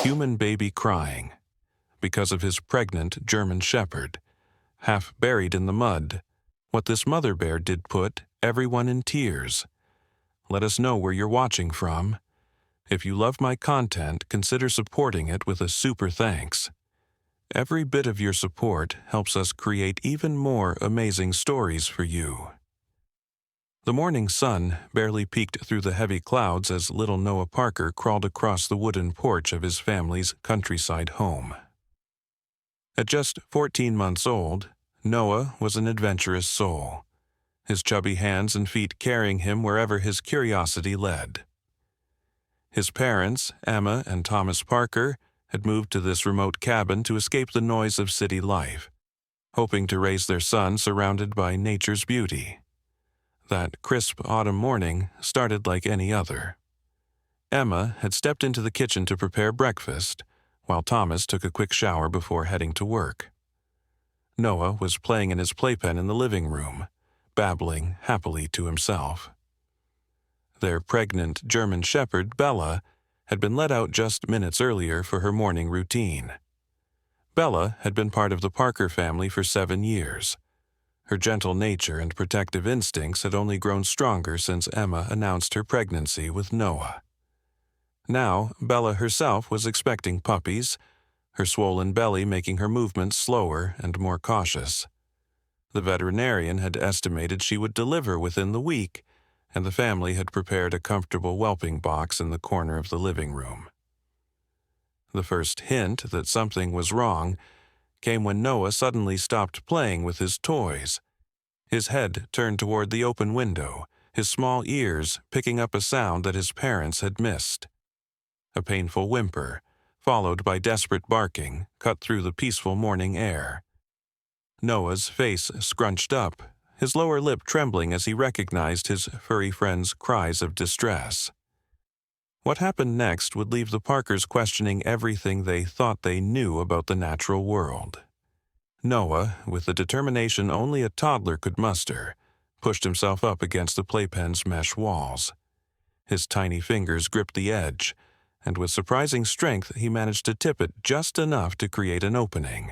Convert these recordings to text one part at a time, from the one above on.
human baby crying because of his pregnant German shepherd, half buried in the mud. What this mother bear did put everyone in tears. Let us know where you're watching from. If you love my content, consider supporting it with a super thanks. Every bit of your support helps us create even more amazing stories for you. The morning sun barely peeked through the heavy clouds as little Noah Parker crawled across the wooden porch of his family's countryside home. At just 14 months old, Noah was an adventurous soul, his chubby hands and feet carrying him wherever his curiosity led. His parents, Emma and Thomas Parker, had moved to this remote cabin to escape the noise of city life, hoping to raise their son surrounded by nature's beauty. That crisp autumn morning started like any other. Emma had stepped into the kitchen to prepare breakfast, while Thomas took a quick shower before heading to work. Noah was playing in his playpen in the living room, babbling happily to himself. Their pregnant German shepherd, Bella, had been let out just minutes earlier for her morning routine. Bella had been part of the Parker family for 7 years. Her gentle nature and protective instincts had only grown stronger since Emma announced her pregnancy with Noah. Now, Bella herself was expecting puppies, her swollen belly making her movements slower and more cautious. The veterinarian had estimated she would deliver within the week, and the family had prepared a comfortable whelping box in the corner of the living room. The first hint that something was wrong came when Noah suddenly stopped playing with his toys. His head turned toward the open window, his small ears picking up a sound that his parents had missed. A painful whimper, followed by desperate barking, cut through the peaceful morning air. Noah's face scrunched up, his lower lip trembling as he recognized his furry friend's cries of distress. What happened next would leave the Parkers questioning everything they thought they knew about the natural world. Noah, with the determination only a toddler could muster, pushed himself up against the playpen's mesh walls. His tiny fingers gripped the edge, and with surprising strength he managed to tip it just enough to create an opening.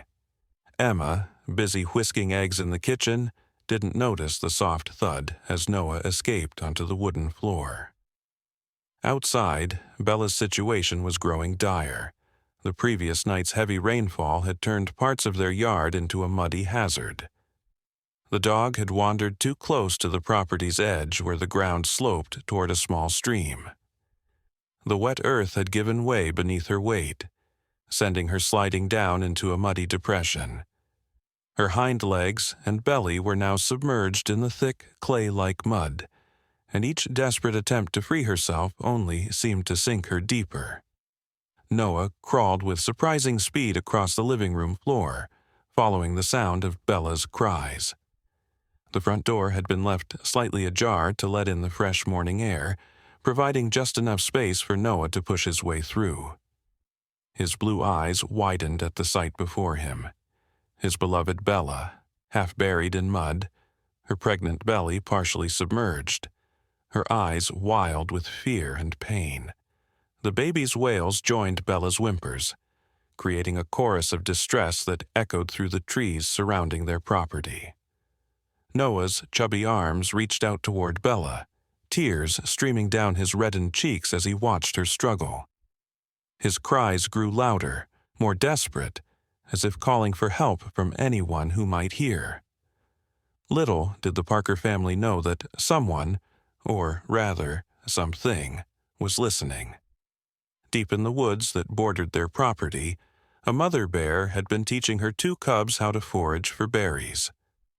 Emma, busy whisking eggs in the kitchen, didn't notice the soft thud as Noah escaped onto the wooden floor. Outside, Bella's situation was growing dire. The previous night's heavy rainfall had turned parts of their yard into a muddy hazard. The dog had wandered too close to the property's edge where the ground sloped toward a small stream. The wet earth had given way beneath her weight, sending her sliding down into a muddy depression. Her hind legs and belly were now submerged in the thick, clay-like mud, and each desperate attempt to free herself only seemed to sink her deeper. Noah crawled with surprising speed across the living room floor, following the sound of Bella's cries. The front door had been left slightly ajar to let in the fresh morning air, providing just enough space for Noah to push his way through. His blue eyes widened at the sight before him. His beloved Bella, half buried in mud, her pregnant belly partially submerged, her eyes wild with fear and pain. The baby's wails joined Bella's whimpers, creating a chorus of distress that echoed through the trees surrounding their property. Noah's chubby arms reached out toward Bella, tears streaming down his reddened cheeks as he watched her struggle. His cries grew louder, more desperate, as if calling for help from anyone who might hear. Little did the Parker family know that someone, or rather, something, was listening. Deep in the woods that bordered their property, a mother bear had been teaching her 2 cubs how to forage for berries.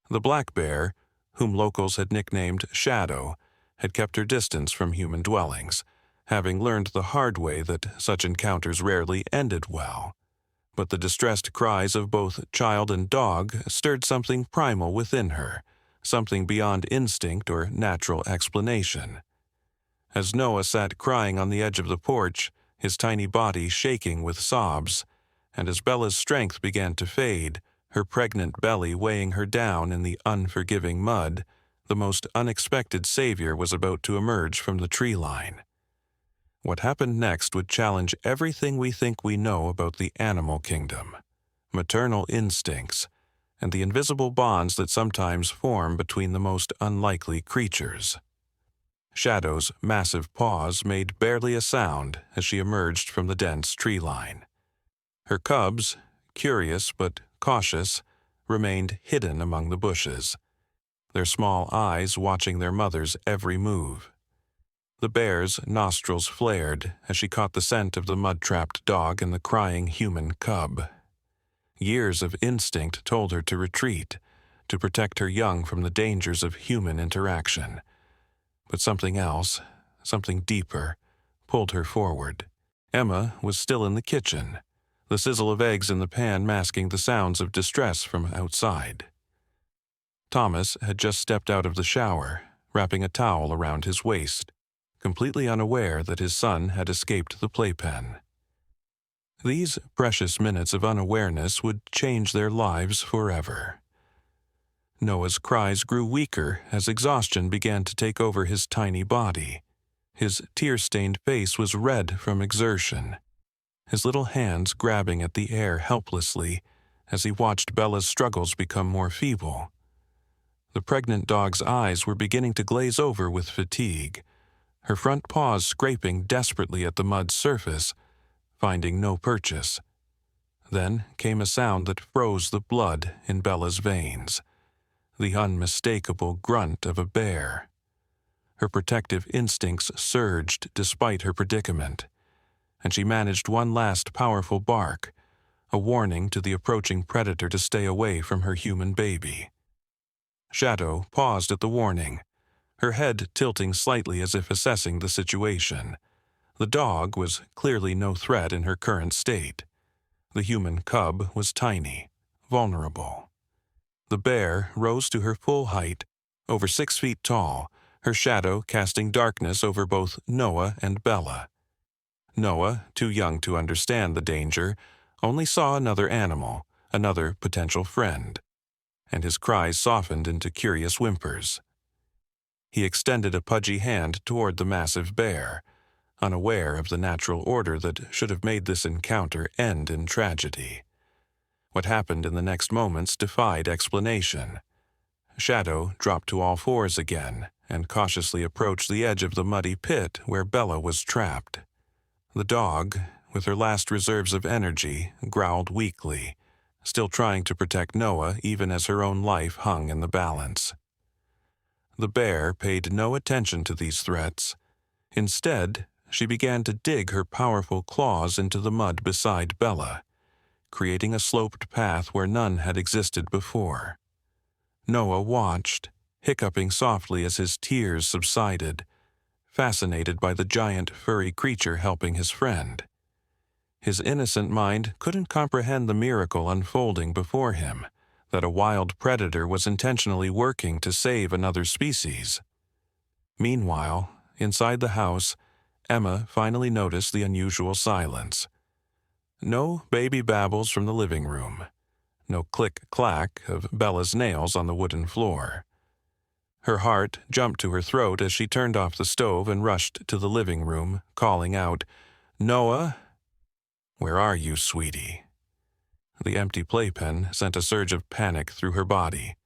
The black bear, whom locals had nicknamed Shadow, had kept her distance from human dwellings, having learned the hard way that such encounters rarely ended well. But the distressed cries of both child and dog stirred something primal within her, something beyond instinct or natural explanation. As Noah sat crying on the edge of the porch, his tiny body shaking with sobs, and as Bella's strength began to fade, her pregnant belly weighing her down in the unforgiving mud, the most unexpected savior was about to emerge from the tree line. What happened next would challenge everything we think we know about the animal kingdom, maternal instincts, and the invisible bonds that sometimes form between the most unlikely creatures. Shadow's massive paws made barely a sound as she emerged from the dense tree line. Her cubs, curious but cautious, remained hidden among the bushes, their small eyes watching their mother's every move. The bear's nostrils flared as she caught the scent of the mud-trapped dog and the crying human cub. Years of instinct told her to retreat, to protect her young from the dangers of human interaction. But something else, something deeper, pulled her forward. Emma was still in the kitchen, the sizzle of eggs in the pan masking the sounds of distress from outside. Thomas had just stepped out of the shower, wrapping a towel around his waist, completely unaware that his son had escaped the playpen. These precious minutes of unawareness would change their lives forever. Noah's cries grew weaker as exhaustion began to take over his tiny body. His tear-stained face was red from exertion, his little hands grabbing at the air helplessly as he watched Bella's struggles become more feeble. The pregnant dog's eyes were beginning to glaze over with fatigue, her front paws scraping desperately at the mud's surface, finding no purchase. Then came a sound that froze the blood in Bella's veins, the unmistakable grunt of a bear. Her protective instincts surged despite her predicament, and she managed one last powerful bark, a warning to the approaching predator to stay away from her human baby. Shadow paused at the warning, her head tilting slightly as if assessing the situation. The dog was clearly no threat in her current state. The human cub was tiny, vulnerable. The bear rose to her full height, over 6 feet tall, her shadow casting darkness over both Noah and Bella. Noah, too young to understand the danger, only saw another animal, another potential friend, and his cries softened into curious whimpers. He extended a pudgy hand toward the massive bear, unaware of the natural order that should have made this encounter end in tragedy. What happened in the next moments defied explanation. Shadow dropped to all fours again and cautiously approached the edge of the muddy pit where Bella was trapped. The dog, with her last reserves of energy, growled weakly, still trying to protect Noah even as her own life hung in the balance. The bear paid no attention to these threats. Instead, she began to dig her powerful claws into the mud beside Bella, creating a sloped path where none had existed before. Noah watched, hiccuping softly as his tears subsided, fascinated by the giant furry creature helping his friend. His innocent mind couldn't comprehend the miracle unfolding before him, that a wild predator was intentionally working to save another species. Meanwhile, inside the house, Emma finally noticed the unusual silence. No baby babbles from the living room. No click-clack of Bella's nails on the wooden floor. Her heart jumped to her throat as she turned off the stove and rushed to the living room, calling out, "Noah? Where are you, sweetie?" The empty playpen sent a surge of panic through her body.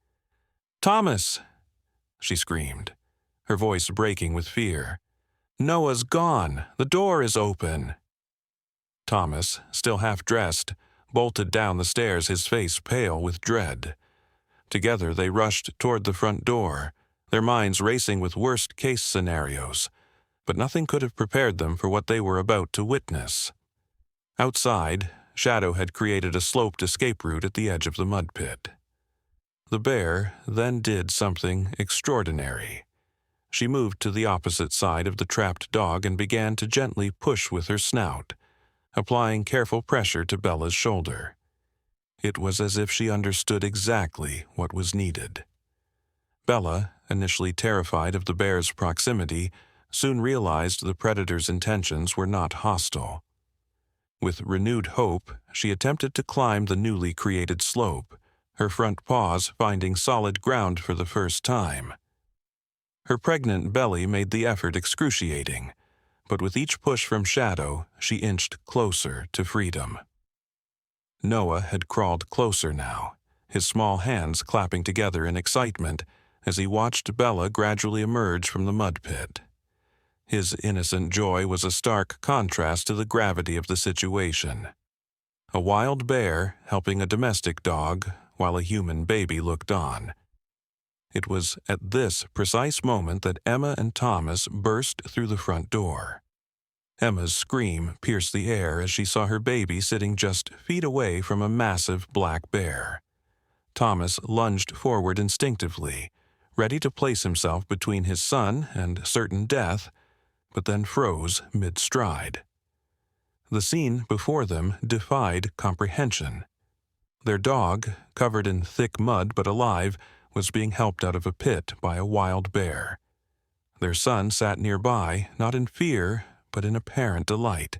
"Thomas!" she screamed, her voice breaking with fear. "Noah's gone. The door is open." Thomas, still half-dressed, bolted down the stairs, his face pale with dread. Together they rushed toward the front door, their minds racing with worst-case scenarios, but nothing could have prepared them for what they were about to witness. Outside, Shadow had created a sloped escape route at the edge of the mud pit. The bear then did something extraordinary. She moved to the opposite side of the trapped dog and began to gently push with her snout, applying careful pressure to Bella's shoulder. It was as if she understood exactly what was needed. Bella, initially terrified of the bear's proximity, soon realized the predator's intentions were not hostile. With renewed hope, she attempted to climb the newly created slope, her front paws finding solid ground for the first time. Her pregnant belly made the effort excruciating, but with each push from Shadow, she inched closer to freedom. Noah had crawled closer now, his small hands clapping together in excitement as he watched Bella gradually emerge from the mud pit. His innocent joy was a stark contrast to the gravity of the situation. A wild bear helping a domestic dog while a human baby looked on. It was at this precise moment that Emma and Thomas burst through the front door. Emma's scream pierced the air as she saw her baby sitting just feet away from a massive black bear. Thomas lunged forward instinctively, ready to place himself between his son and certain death, but then froze mid-stride. The scene before them defied comprehension. Their dog, covered in thick mud but alive, was being helped out of a pit by a wild bear. Their son sat nearby, not in fear, but in apparent delight.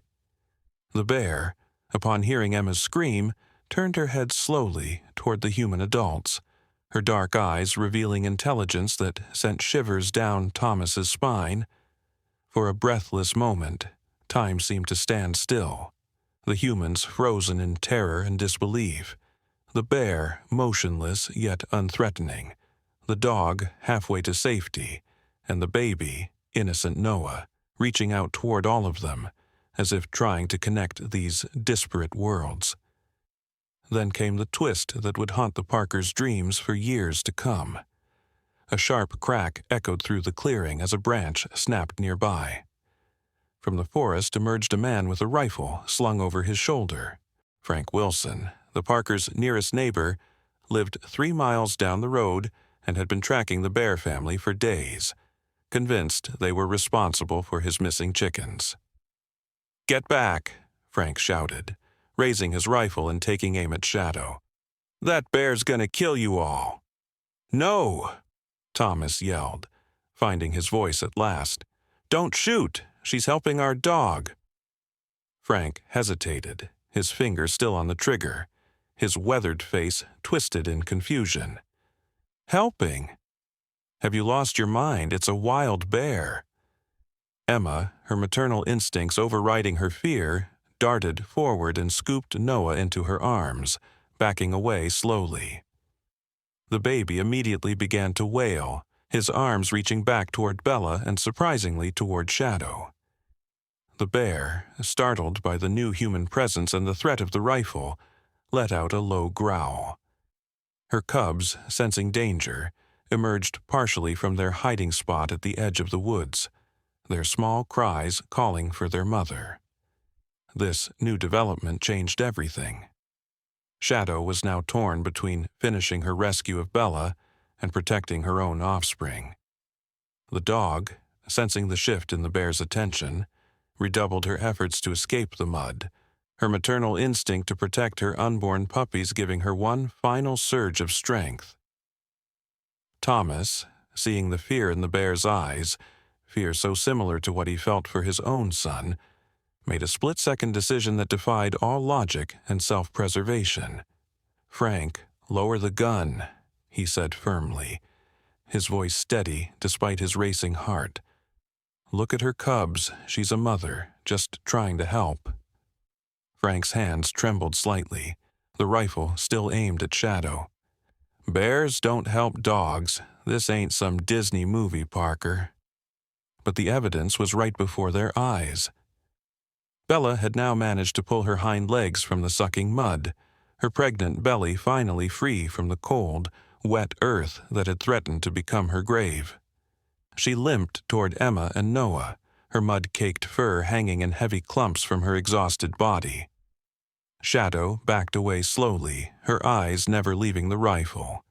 The bear, upon hearing Emma's scream, turned her head slowly toward the human adults, her dark eyes revealing intelligence that sent shivers down Thomas's spine. For a breathless moment, time seemed to stand still, the humans frozen in terror and disbelief, the bear motionless yet unthreatening, the dog halfway to safety, and the baby, innocent Noah, reaching out toward all of them, as if trying to connect these disparate worlds. Then came the twist that would haunt the Parkers' dreams for years to come. A sharp crack echoed through the clearing as a branch snapped nearby. From the forest emerged a man with a rifle slung over his shoulder. Frank Wilson, the Parkers' nearest neighbor, lived 3 miles down the road and had been tracking the Bear family for days, convinced they were responsible for his missing chickens. "Get back!" Frank shouted, raising his rifle and taking aim at Shadow. "That bear's gonna kill you all!" "No!" Thomas yelled, finding his voice at last. "Don't shoot! She's helping our dog!" Frank hesitated, his finger still on the trigger, his weathered face twisted in confusion. "Helping? Have you lost your mind? It's a wild bear." Emma, her maternal instincts overriding her fear, darted forward and scooped Noah into her arms, backing away slowly. The baby immediately began to wail, his arms reaching back toward Bella and surprisingly toward Shadow. The bear, startled by the new human presence and the threat of the rifle, let out a low growl. Her cubs, sensing danger, emerged partially from their hiding spot at the edge of the woods, their small cries calling for their mother. This new development changed everything. Shadow was now torn between finishing her rescue of Bella and protecting her own offspring. The dog, sensing the shift in the bear's attention, redoubled her efforts to escape the mud, her maternal instinct to protect her unborn puppies giving her one final surge of strength. Thomas, seeing the fear in the bear's eyes, fear so similar to what he felt for his own son, made a split-second decision that defied all logic and self-preservation. "Frank, lower the gun," he said firmly, his voice steady despite his racing heart. "Look at her cubs. She's a mother, just trying to help." Frank's hands trembled slightly, the rifle still aimed at Shadow. "Bears don't help dogs. This ain't some Disney movie, Parker." But the evidence was right before their eyes. Bella had now managed to pull her hind legs from the sucking mud, her pregnant belly finally free from the cold, wet earth that had threatened to become her grave. She limped toward Emma and Noah, her mud-caked fur hanging in heavy clumps from her exhausted body. Shadow backed away slowly, her eyes never leaving the rifle.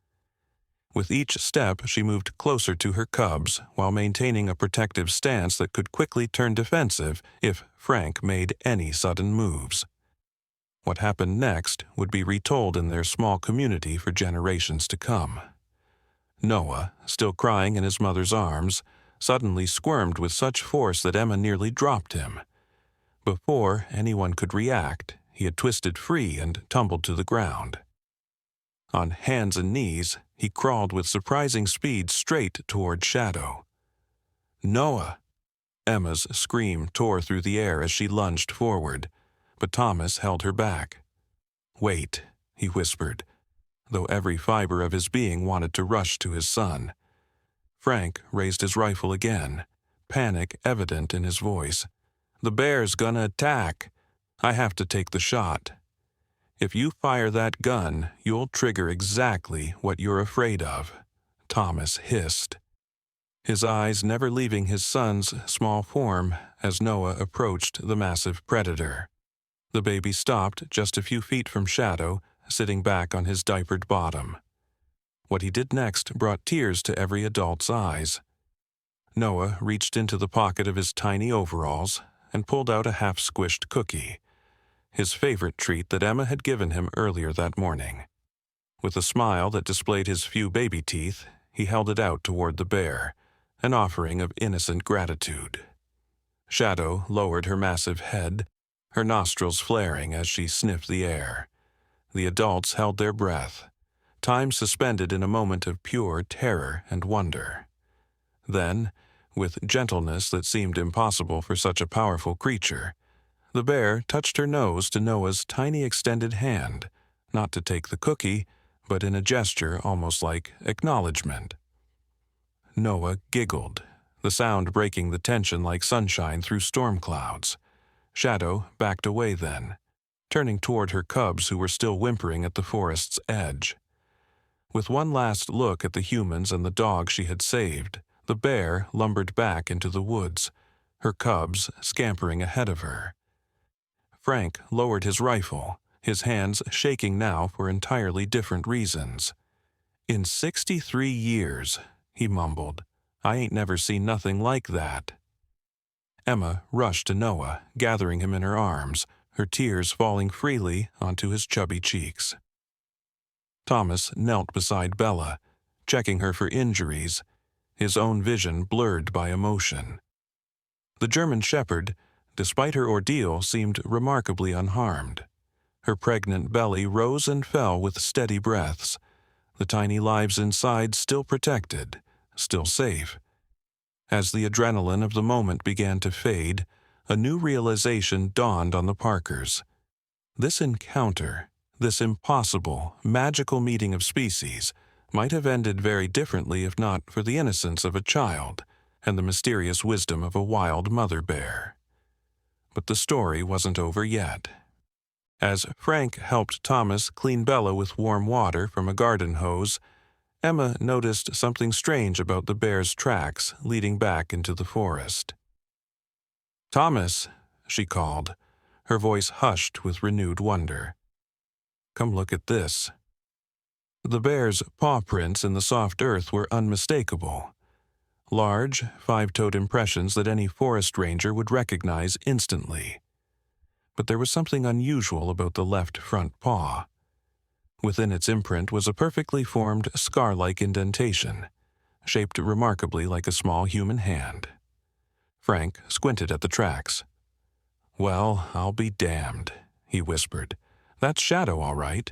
With each step, she moved closer to her cubs while maintaining a protective stance that could quickly turn defensive if Frank made any sudden moves. What happened next would be retold in their small community for generations to come. Noah, still crying in his mother's arms, suddenly squirmed with such force that Emma nearly dropped him. Before anyone could react, he had twisted free and tumbled to the ground. On hands and knees, he crawled with surprising speed straight toward Shadow. "Noah!" Emma's scream tore through the air as she lunged forward, but Thomas held her back. "Wait," he whispered, though every fiber of his being wanted to rush to his son. Frank raised his rifle again, panic evident in his voice. "The bear's gonna attack. I have to take the shot. If you fire that gun, you'll trigger exactly what you're afraid of," Thomas hissed, his eyes never leaving his son's small form as Noah approached the massive predator. The baby stopped just a few feet from Shadow, sitting back on his diapered bottom. What he did next brought tears to every adult's eyes. Noah reached into the pocket of his tiny overalls and pulled out a half-squished cookie, his favorite treat that Emma had given him earlier that morning. With a smile that displayed his few baby teeth, he held it out toward the bear, an offering of innocent gratitude. Shadow lowered her massive head, her nostrils flaring as she sniffed the air. The adults held their breath, time suspended in a moment of pure terror and wonder. Then, with gentleness that seemed impossible for such a powerful creature, the bear touched her nose to Noah's tiny extended hand, not to take the cookie, but in a gesture almost like acknowledgement. Noah giggled, the sound breaking the tension like sunshine through storm clouds. Shadow backed away then, turning toward her cubs who were still whimpering at the forest's edge. With one last look at the humans and the dog she had saved, the bear lumbered back into the woods, her cubs scampering ahead of her. Frank lowered his rifle, his hands shaking now for entirely different reasons. "In 63 years, he mumbled, "I ain't never seen nothing like that." Emma rushed to Noah, gathering him in her arms, her tears falling freely onto his chubby cheeks. Thomas knelt beside Bella, checking her for injuries, his own vision blurred by emotion. The German Shepherd, despite her ordeal, seemed remarkably unharmed. Her pregnant belly rose and fell with steady breaths, the tiny lives inside still protected, still safe. As the adrenaline of the moment began to fade, a new realization dawned on the Parkers. This encounter, this impossible, magical meeting of species, might have ended very differently if not for the innocence of a child and the mysterious wisdom of a wild mother bear. But the story wasn't over yet. As Frank helped Thomas clean Bella with warm water from a garden hose, Emma noticed something strange about the bear's tracks leading back into the forest. "Thomas," she called, her voice hushed with renewed wonder. "Come look at this." The bear's paw prints in the soft earth were unmistakable. Large, five-toed impressions that any forest ranger would recognize instantly. But there was something unusual about the left front paw. Within its imprint was a perfectly formed scar-like indentation, shaped remarkably like a small human hand. Frank squinted at the tracks. "Well, I'll be damned," he whispered. "That's Shadow, all right."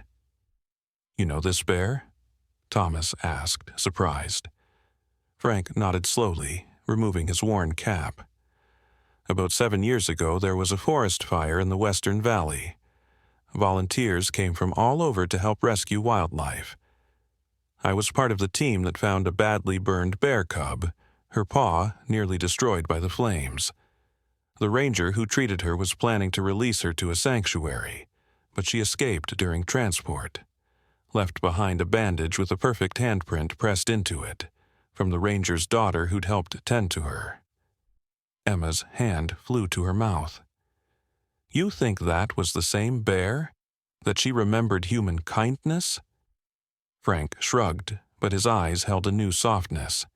"You know this bear?" Thomas asked, surprised. Frank nodded slowly, removing his worn cap. "About 7 years ago, there was a forest fire in the Western Valley. Volunteers came from all over to help rescue wildlife. I was part of the team that found a badly burned bear cub, her paw nearly destroyed by the flames. The ranger who treated her was planning to release her to a sanctuary, but she escaped during transport, left behind a bandage with a perfect handprint pressed into it, from the ranger's daughter who'd helped tend to her." Emma's hand flew to her mouth. "You think that was the same bear? That she remembered human kindness?" Frank shrugged, but his eyes held a new softness.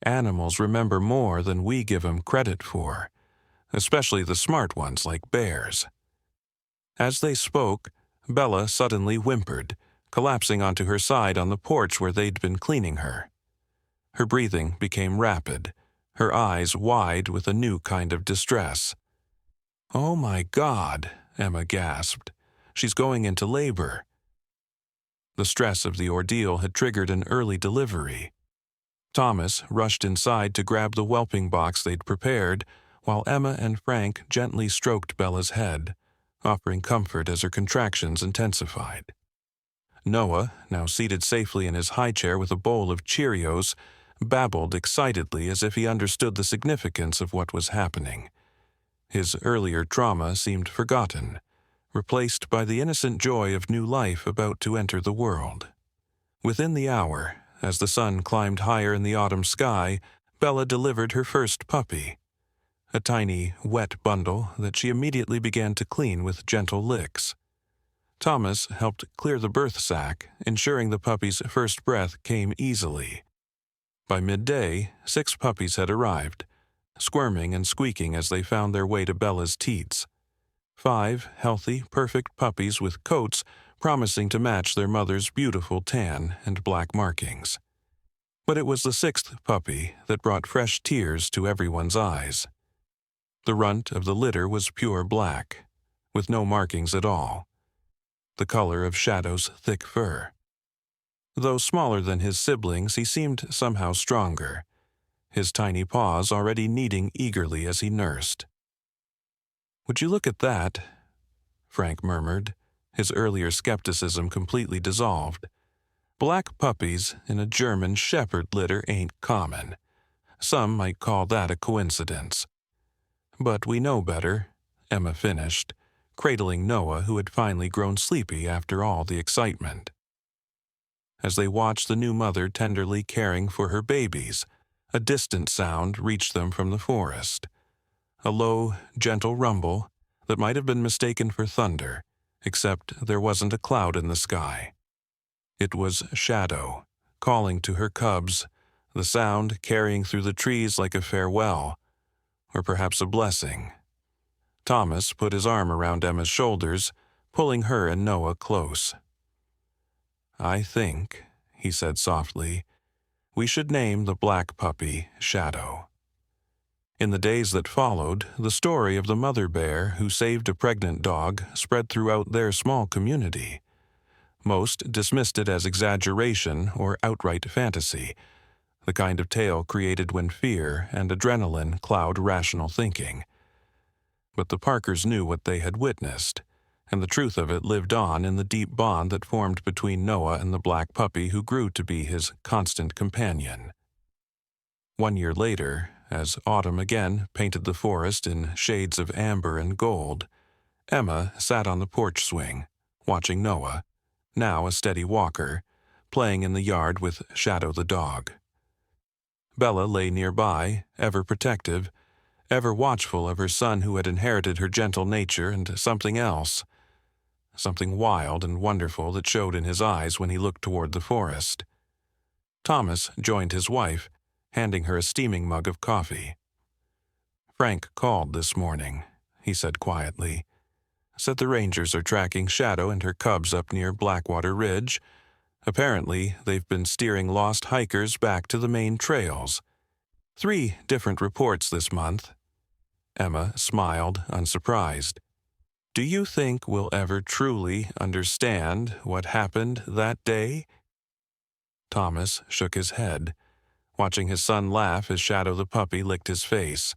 "Animals remember more than we give them credit for, especially the smart ones like bears." As they spoke, Bella suddenly whimpered, collapsing onto her side on the porch where they'd been cleaning her. Her breathing became rapid, her eyes wide with a new kind of distress. "Oh my God," Emma gasped. "She's going into labor." The stress of the ordeal had triggered an early delivery. Thomas rushed inside to grab the whelping box they'd prepared, while Emma and Frank gently stroked Bella's head, offering comfort as her contractions intensified. Noah, now seated safely in his high chair with a bowl of Cheerios, babbled excitedly as if he understood the significance of what was happening. His earlier trauma seemed forgotten, replaced by the innocent joy of new life about to enter the world. Within the hour, as the sun climbed higher in the autumn sky, Bella delivered her first puppy, a tiny, wet bundle that she immediately began to clean with gentle licks. Thomas helped clear the birth sac, ensuring the puppy's first breath came easily. By midday, 6 puppies had arrived, squirming and squeaking as they found their way to Bella's teats. 5 healthy, perfect puppies with coats promising to match their mother's beautiful tan and black markings. But it was the 6th puppy that brought fresh tears to everyone's eyes. The runt of the litter was pure black, with no markings at all, the color of Shadow's thick fur. Though smaller than his siblings, he seemed somehow stronger, his tiny paws already kneading eagerly as he nursed. "Would you look at that?" Frank murmured, his earlier skepticism completely dissolved. Black puppies in a German shepherd litter ain't common. Some might call that a coincidence. But we know better, Emma finished, cradling Noah, who had finally grown sleepy after all the excitement. As they watched the new mother tenderly caring for her babies, a distant sound reached them from the forest. A low, gentle rumble that might have been mistaken for thunder, except there wasn't a cloud in the sky. It was Shadow, calling to her cubs, the sound carrying through the trees like a farewell, or perhaps a blessing. Thomas put his arm around Emma's shoulders, pulling her and Noah close. "I think," he said softly, "we should name the black puppy Shadow." In the days that followed, the story of the mother bear who saved a pregnant dog spread throughout their small community. Most dismissed it as exaggeration or outright fantasy, the kind of tale created when fear and adrenaline cloud rational thinking. But the Parkers knew what they had witnessed, and the truth of it lived on in the deep bond that formed between Noah and the black puppy who grew to be his constant companion. 1 year later, as autumn again painted the forest in shades of amber and gold, Emma sat on the porch swing, watching Noah, now a steady walker, playing in the yard with Shadow the dog. Bella lay nearby, ever protective, ever watchful of her son who had inherited her gentle nature and something else, something wild and wonderful that showed in his eyes when he looked toward the forest. Thomas joined his wife, handing her a steaming mug of coffee. "Frank called this morning," he said quietly. "Said the rangers are tracking Shadow and her cubs up near Blackwater Ridge. Apparently, they've been steering lost hikers back to the main trails. 3 different reports this month." Emma smiled, unsurprised. "Do you think we'll ever truly understand what happened that day?" Thomas shook his head, watching his son laugh as Shadow the puppy licked his face.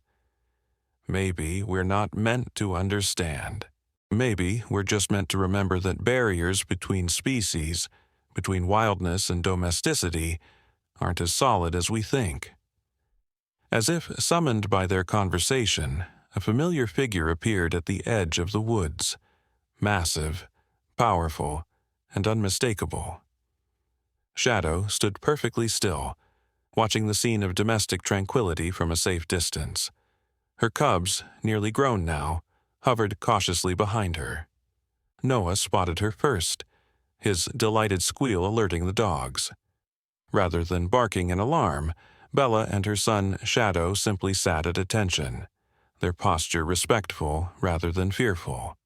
"Maybe we're not meant to understand. Maybe we're just meant to remember that barriers between species, between wildness and domesticity, aren't as solid as we think." As if summoned by their conversation, a familiar figure appeared at the edge of the woods, massive, powerful, and unmistakable. Shadow stood perfectly still, watching the scene of domestic tranquility from a safe distance. Her cubs, nearly grown now, hovered cautiously behind her. Noah spotted her first, his delighted squeal alerting the dogs. Rather than barking in alarm, Bella and her son Shadow simply sat at attention, their posture respectful rather than fearful.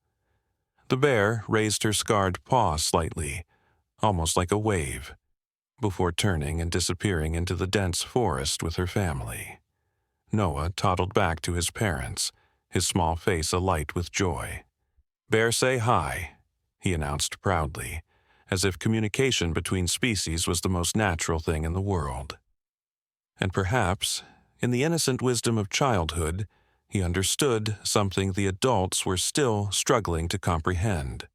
The bear raised her scarred paw slightly, almost like a wave, before turning and disappearing into the dense forest with her family. Noah toddled back to his parents, his small face alight with joy. "Bear say hi," he announced proudly, as if communication between species was the most natural thing in the world. And perhaps, in the innocent wisdom of childhood, he understood something the adults were still struggling to comprehend.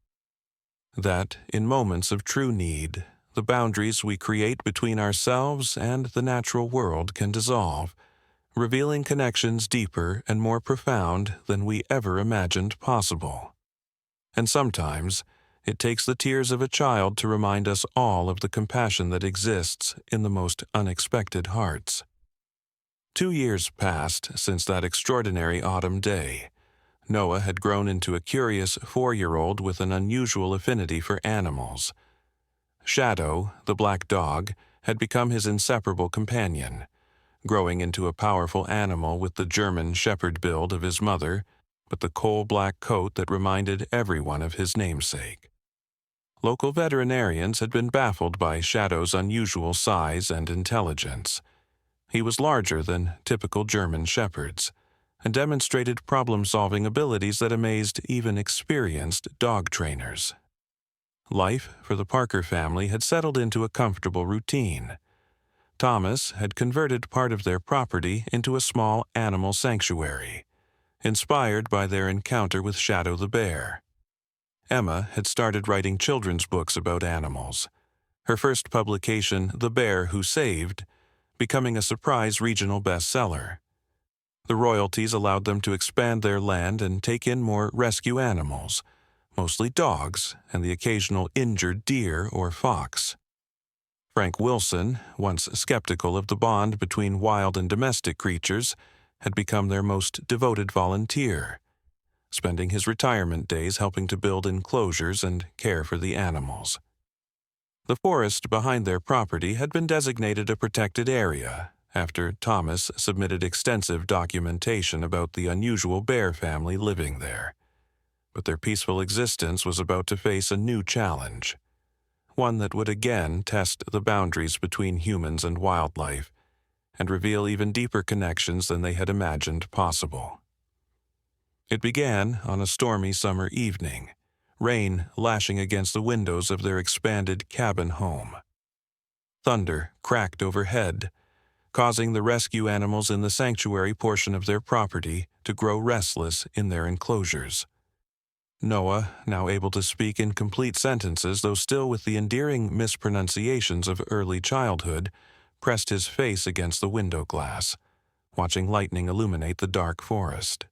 That, in moments of true need, the boundaries we create between ourselves and the natural world can dissolve, revealing connections deeper and more profound than we ever imagined possible. And sometimes, it takes the tears of a child to remind us all of the compassion that exists in the most unexpected hearts. 2 years passed since that extraordinary autumn day. Noah had grown into a curious 4-year-old with an unusual affinity for animals. Shadow, the black dog, had become his inseparable companion, growing into a powerful animal with the German shepherd build of his mother, but the coal-black coat that reminded everyone of his namesake. Local veterinarians had been baffled by Shadow's unusual size and intelligence. He was larger than typical German shepherds, and demonstrated problem-solving abilities that amazed even experienced dog trainers. Life for the Parker family had settled into a comfortable routine. Thomas had converted part of their property into a small animal sanctuary, inspired by their encounter with Shadow the bear. Emma had started writing children's books about animals, her first publication, The Bear Who Saved, becoming a surprise regional bestseller. The royalties allowed them to expand their land and take in more rescue animals, mostly dogs and the occasional injured deer or fox. Frank Wilson, once skeptical of the bond between wild and domestic creatures, had become their most devoted volunteer, spending his retirement days helping to build enclosures and care for the animals. The forest behind their property had been designated a protected area after Thomas submitted extensive documentation about the unusual bear family living there. But their peaceful existence was about to face a new challenge, one that would again test the boundaries between humans and wildlife and reveal even deeper connections than they had imagined possible. It began on a stormy summer evening, rain lashing against the windows of their expanded cabin home. Thunder cracked overhead, causing the rescue animals in the sanctuary portion of their property to grow restless in their enclosures. Noah, now able to speak in complete sentences though still with the endearing mispronunciations of early childhood, pressed his face against the window glass, watching lightning illuminate the dark forest.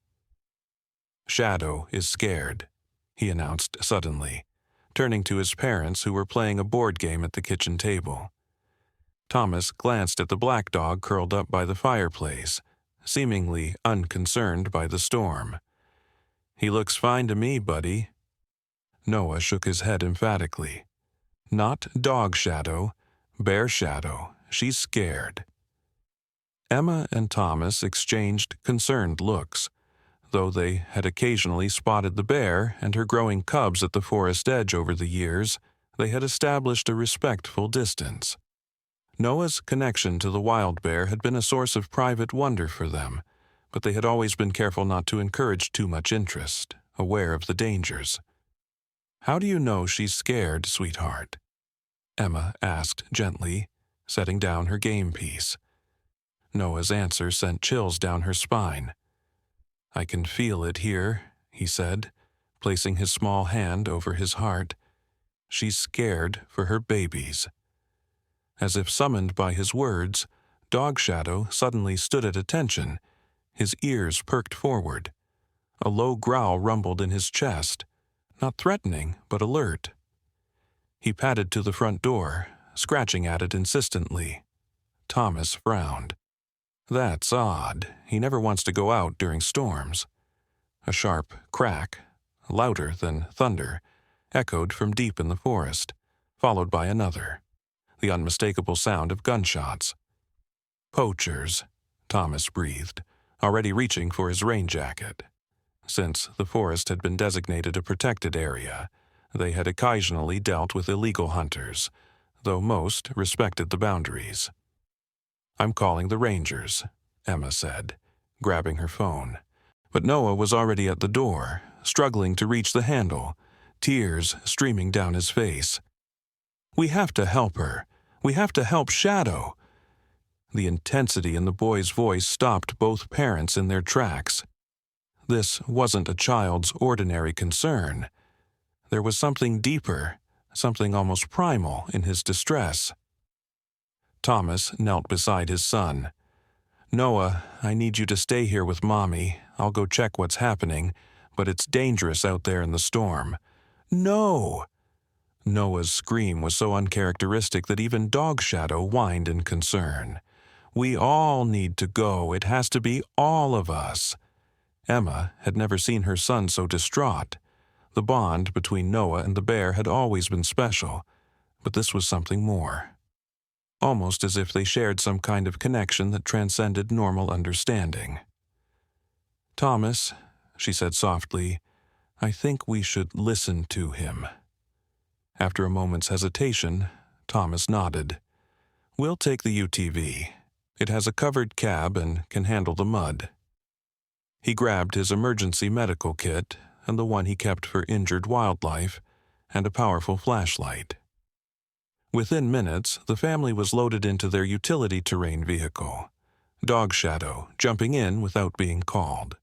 "Shadow is scared," he announced suddenly, turning to his parents who were playing a board game at the kitchen table. Thomas glanced at the black dog curled up by the fireplace, seemingly unconcerned by the storm. "He looks fine to me, buddy." Noah shook his head emphatically. "Not dog Shadow, bear Shadow. She's scared." Emma and Thomas exchanged concerned looks. Though they had occasionally spotted the bear and her growing cubs at the forest edge over the years, they had established a respectful distance. Noah's connection to the wild bear had been a source of private wonder for them, but they had always been careful not to encourage too much interest, aware of the dangers. "How do you know she's scared, sweetheart?" Emma asked gently, setting down her game piece. Noah's answer sent chills down her spine. "I can feel it here," he said, placing his small hand over his heart. "She's scared for her babies." As if summoned by his words, Dog Shadow suddenly stood at attention, his ears perked forward. A low growl rumbled in his chest, not threatening but alert. He padded to the front door, scratching at it insistently. Thomas frowned. "That's odd. He never wants to go out during storms." A sharp crack, louder than thunder, echoed from deep in the forest, followed by another, the unmistakable sound of gunshots. "Poachers," Thomas breathed, already reaching for his rain jacket. Since the forest had been designated a protected area, they had occasionally dealt with illegal hunters, though most respected the boundaries. "I'm calling the Rangers," Emma said, grabbing her phone. But Noah was already at the door, struggling to reach the handle, tears streaming down his face. "We have to help her. We have to help Shadow." The intensity in the boy's voice stopped both parents in their tracks. This wasn't a child's ordinary concern. There was something deeper, something almost primal in his distress. Thomas knelt beside his son. "Noah, I need you to stay here with Mommy. I'll go check what's happening, but it's dangerous out there in the storm." "No!" Noah's scream was so uncharacteristic that even Dog Shadow whined in concern. "We all need to go. It has to be all of us." Emma had never seen her son so distraught. The bond between Noah and the bear had always been special, but this was something more. Almost as if they shared some kind of connection that transcended normal understanding. "Thomas," she said softly, "I think we should listen to him." After a moment's hesitation, Thomas nodded. "We'll take the UTV. It has a covered cab and can handle the mud." He grabbed his emergency medical kit and the one he kept for injured wildlife and a powerful flashlight. Within minutes, the family was loaded into their utility terrain vehicle, Dog Shadow jumping in without being called.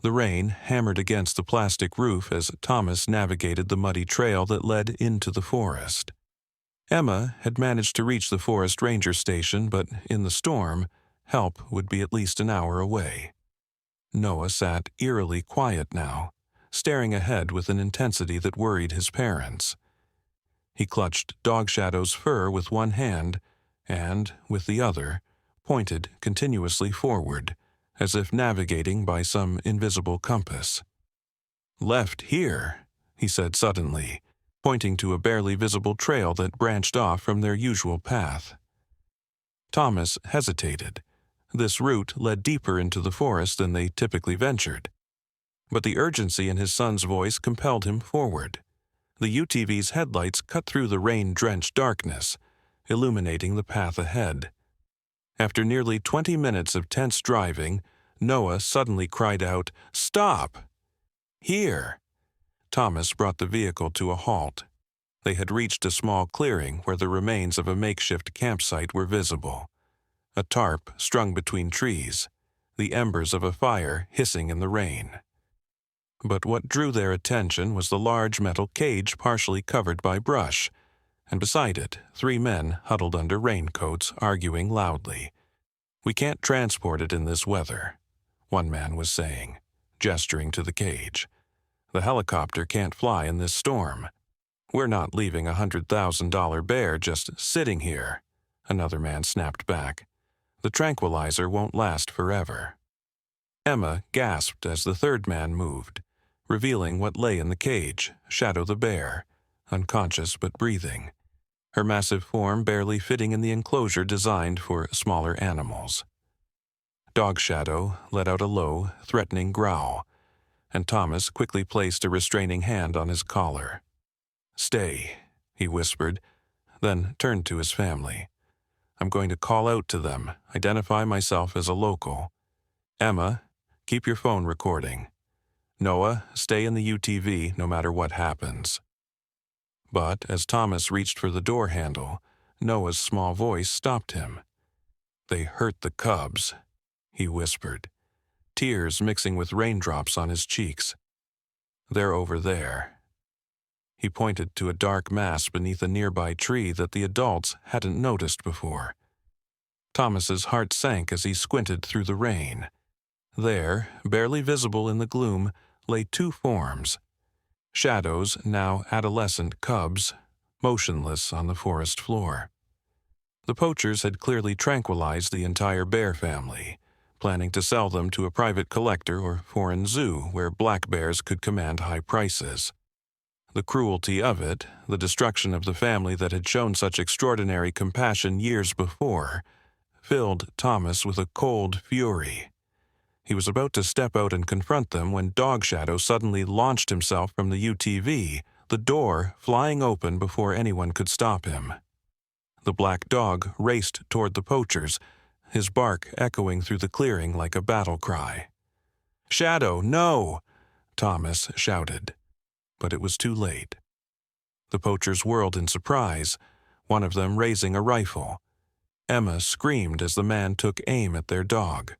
The rain hammered against the plastic roof as Thomas navigated the muddy trail that led into the forest. Emma had managed to reach the forest ranger station, but in the storm, help would be at least an hour away. Noah sat eerily quiet now, staring ahead with an intensity that worried his parents. He clutched Dog Shadow's fur with one hand and, with the other, pointed continuously forward, as if navigating by some invisible compass. "Left here," he said suddenly, pointing to a barely visible trail that branched off from their usual path. Thomas hesitated. This route led deeper into the forest than they typically ventured. But the urgency in his son's voice compelled him forward. The UTV's headlights cut through the rain-drenched darkness, illuminating the path ahead. After nearly 20 minutes of tense driving, Noah suddenly cried out, "Stop! Here!" Thomas brought the vehicle to a halt. They had reached a small clearing where the remains of a makeshift campsite were visible. A tarp strung between trees, the embers of a fire hissing in the rain. But what drew their attention was the large metal cage partially covered by brush, and beside it, 3 men huddled under raincoats arguing loudly. "We can't transport it in this weather," one man was saying, gesturing to the cage. "The helicopter can't fly in this storm. We're not leaving a $100,000 bear just sitting here," another man snapped back. "The tranquilizer won't last forever." Emma gasped as the third man moved, revealing what lay in the cage, Shadow the bear, unconscious but breathing, her massive form barely fitting in the enclosure designed for smaller animals. Dog Shadow let out a low, threatening growl, and Thomas quickly placed a restraining hand on his collar. "Stay," he whispered, then turned to his family. "I'm going to call out to them, identify myself as a local. Emma, keep your phone recording. Noah, stay in the UTV no matter what happens." But as Thomas reached for the door handle, Noah's small voice stopped him. "They hurt the cubs," he whispered, tears mixing with raindrops on his cheeks. "They're over there." He pointed to a dark mass beneath a nearby tree that the adults hadn't noticed before. Thomas's heart sank as he squinted through the rain. There, barely visible in the gloom, lay 2 forms. Shadows, now adolescent cubs, motionless on the forest floor. The poachers had clearly tranquilized the entire bear family, planning to sell them to a private collector or foreign zoo where black bears could command high prices. The cruelty of it, the destruction of the family that had shown such extraordinary compassion years before, filled Thomas with a cold fury. He was about to step out and confront them when Dog Shadow suddenly launched himself from the UTV, the door flying open before anyone could stop him. The black dog raced toward the poachers, his bark echoing through the clearing like a battle cry. "Shadow, no!" Thomas shouted. But it was too late. The poachers whirled in surprise, one of them raising a rifle. Emma screamed as the man took aim at their dog.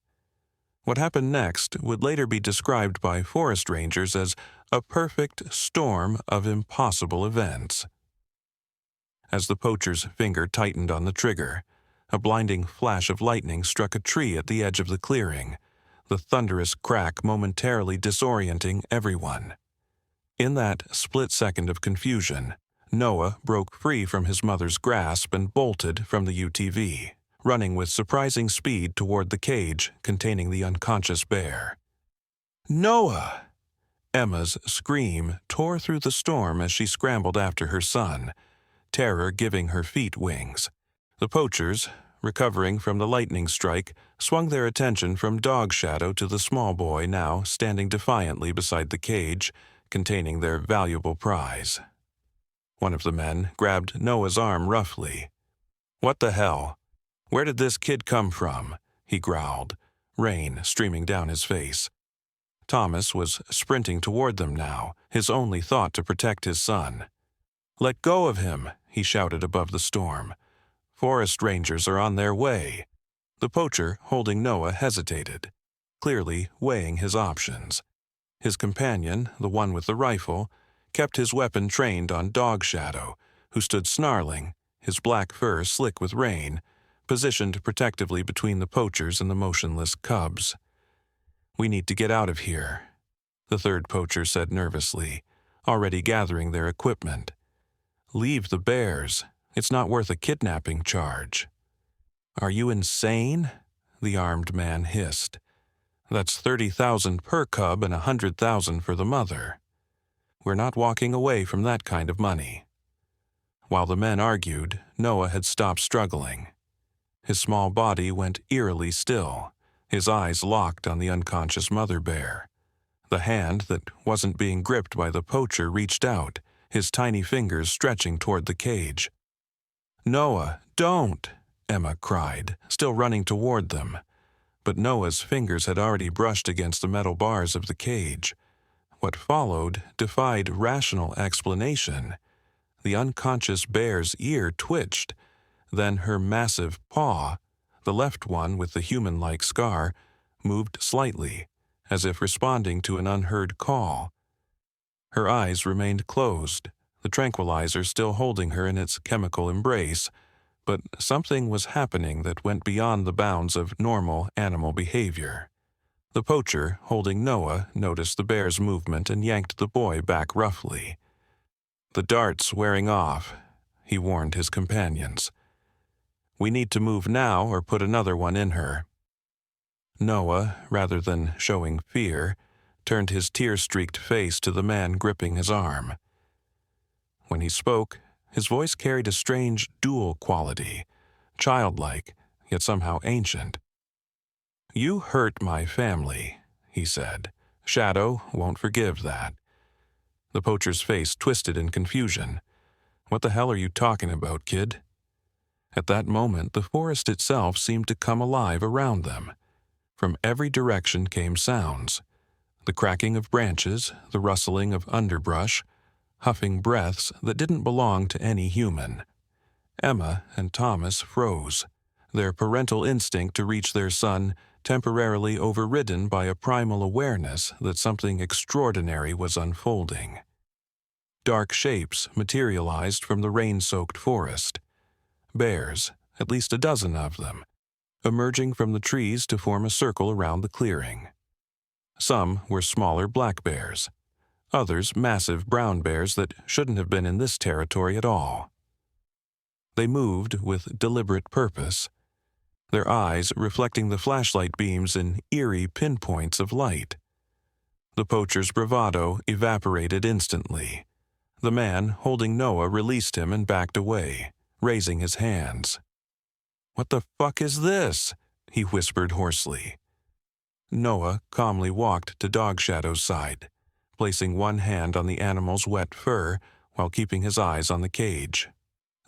What happened next would later be described by forest rangers as a perfect storm of impossible events. As the poacher's finger tightened on the trigger, a blinding flash of lightning struck a tree at the edge of the clearing, the thunderous crack momentarily disorienting everyone. In that split second of confusion, Noah broke free from his mother's grasp and bolted from the UTV, running with surprising speed toward the cage containing the unconscious bear. "Noah!" Emma's scream tore through the storm as she scrambled after her son, terror giving her feet wings. The poachers, recovering from the lightning strike, swung their attention from Dog Shadow to the small boy now standing defiantly beside the cage containing their valuable prize. One of the men grabbed Noah's arm roughly. "What the hell? Where did this kid come from?" he growled, rain streaming down his face. Thomas was sprinting toward them now, his only thought to protect his son. "Let go of him," he shouted above the storm. "Forest rangers are on their way." The poacher, holding Noah, hesitated, clearly weighing his options. His companion, the one with the rifle, kept his weapon trained on Dog Shadow, who stood snarling, his black fur slick with rain, positioned protectively between the poachers and the motionless cubs. "We need to get out of here," the third poacher said nervously, already gathering their equipment. "Leave the bears. It's not worth a kidnapping charge." "Are you insane?" the armed man hissed. "That's 30,000 per cub and 100,000 for the mother. We're not walking away from that kind of money." While the men argued, Noah had stopped struggling. His small body went eerily still, his eyes locked on the unconscious mother bear. The hand that wasn't being gripped by the poacher reached out, his tiny fingers stretching toward the cage. "Noah, don't!" Emma cried, still running toward them. But Noah's fingers had already brushed against the metal bars of the cage. What followed defied rational explanation. The unconscious bear's ear twitched. Then her massive paw, the left one with the human-like scar, moved slightly, as if responding to an unheard call. Her eyes remained closed, the tranquilizer still holding her in its chemical embrace, but something was happening that went beyond the bounds of normal animal behavior. The poacher, holding Noah, noticed the bear's movement and yanked the boy back roughly. "The dart's wearing off," he warned his companions. "We need to move now or put another one in her." Noah, rather than showing fear, turned his tear-streaked face to the man gripping his arm. When he spoke, his voice carried a strange dual quality, childlike, yet somehow ancient. "You hurt my family," he said. "Shadow won't forgive that." The poacher's face twisted in confusion. "What the hell are you talking about, kid?" At that moment, the forest itself seemed to come alive around them. From every direction came sounds. The cracking of branches, the rustling of underbrush, huffing breaths that didn't belong to any human. Emma and Thomas froze, their parental instinct to reach their son temporarily overridden by a primal awareness that something extraordinary was unfolding. Dark shapes materialized from the rain-soaked forest. Bears, at least a dozen of them, emerging from the trees to form a circle around the clearing. Some were smaller black bears, others massive brown bears that shouldn't have been in this territory at all. They moved with deliberate purpose, their eyes reflecting the flashlight beams in eerie pinpoints of light. The poacher's bravado evaporated instantly. The man holding Noah released him and backed away, raising his hands. "What the fuck is this?" he whispered hoarsely. Noah calmly walked to Dog Shadow's side, placing one hand on the animal's wet fur while keeping his eyes on the cage.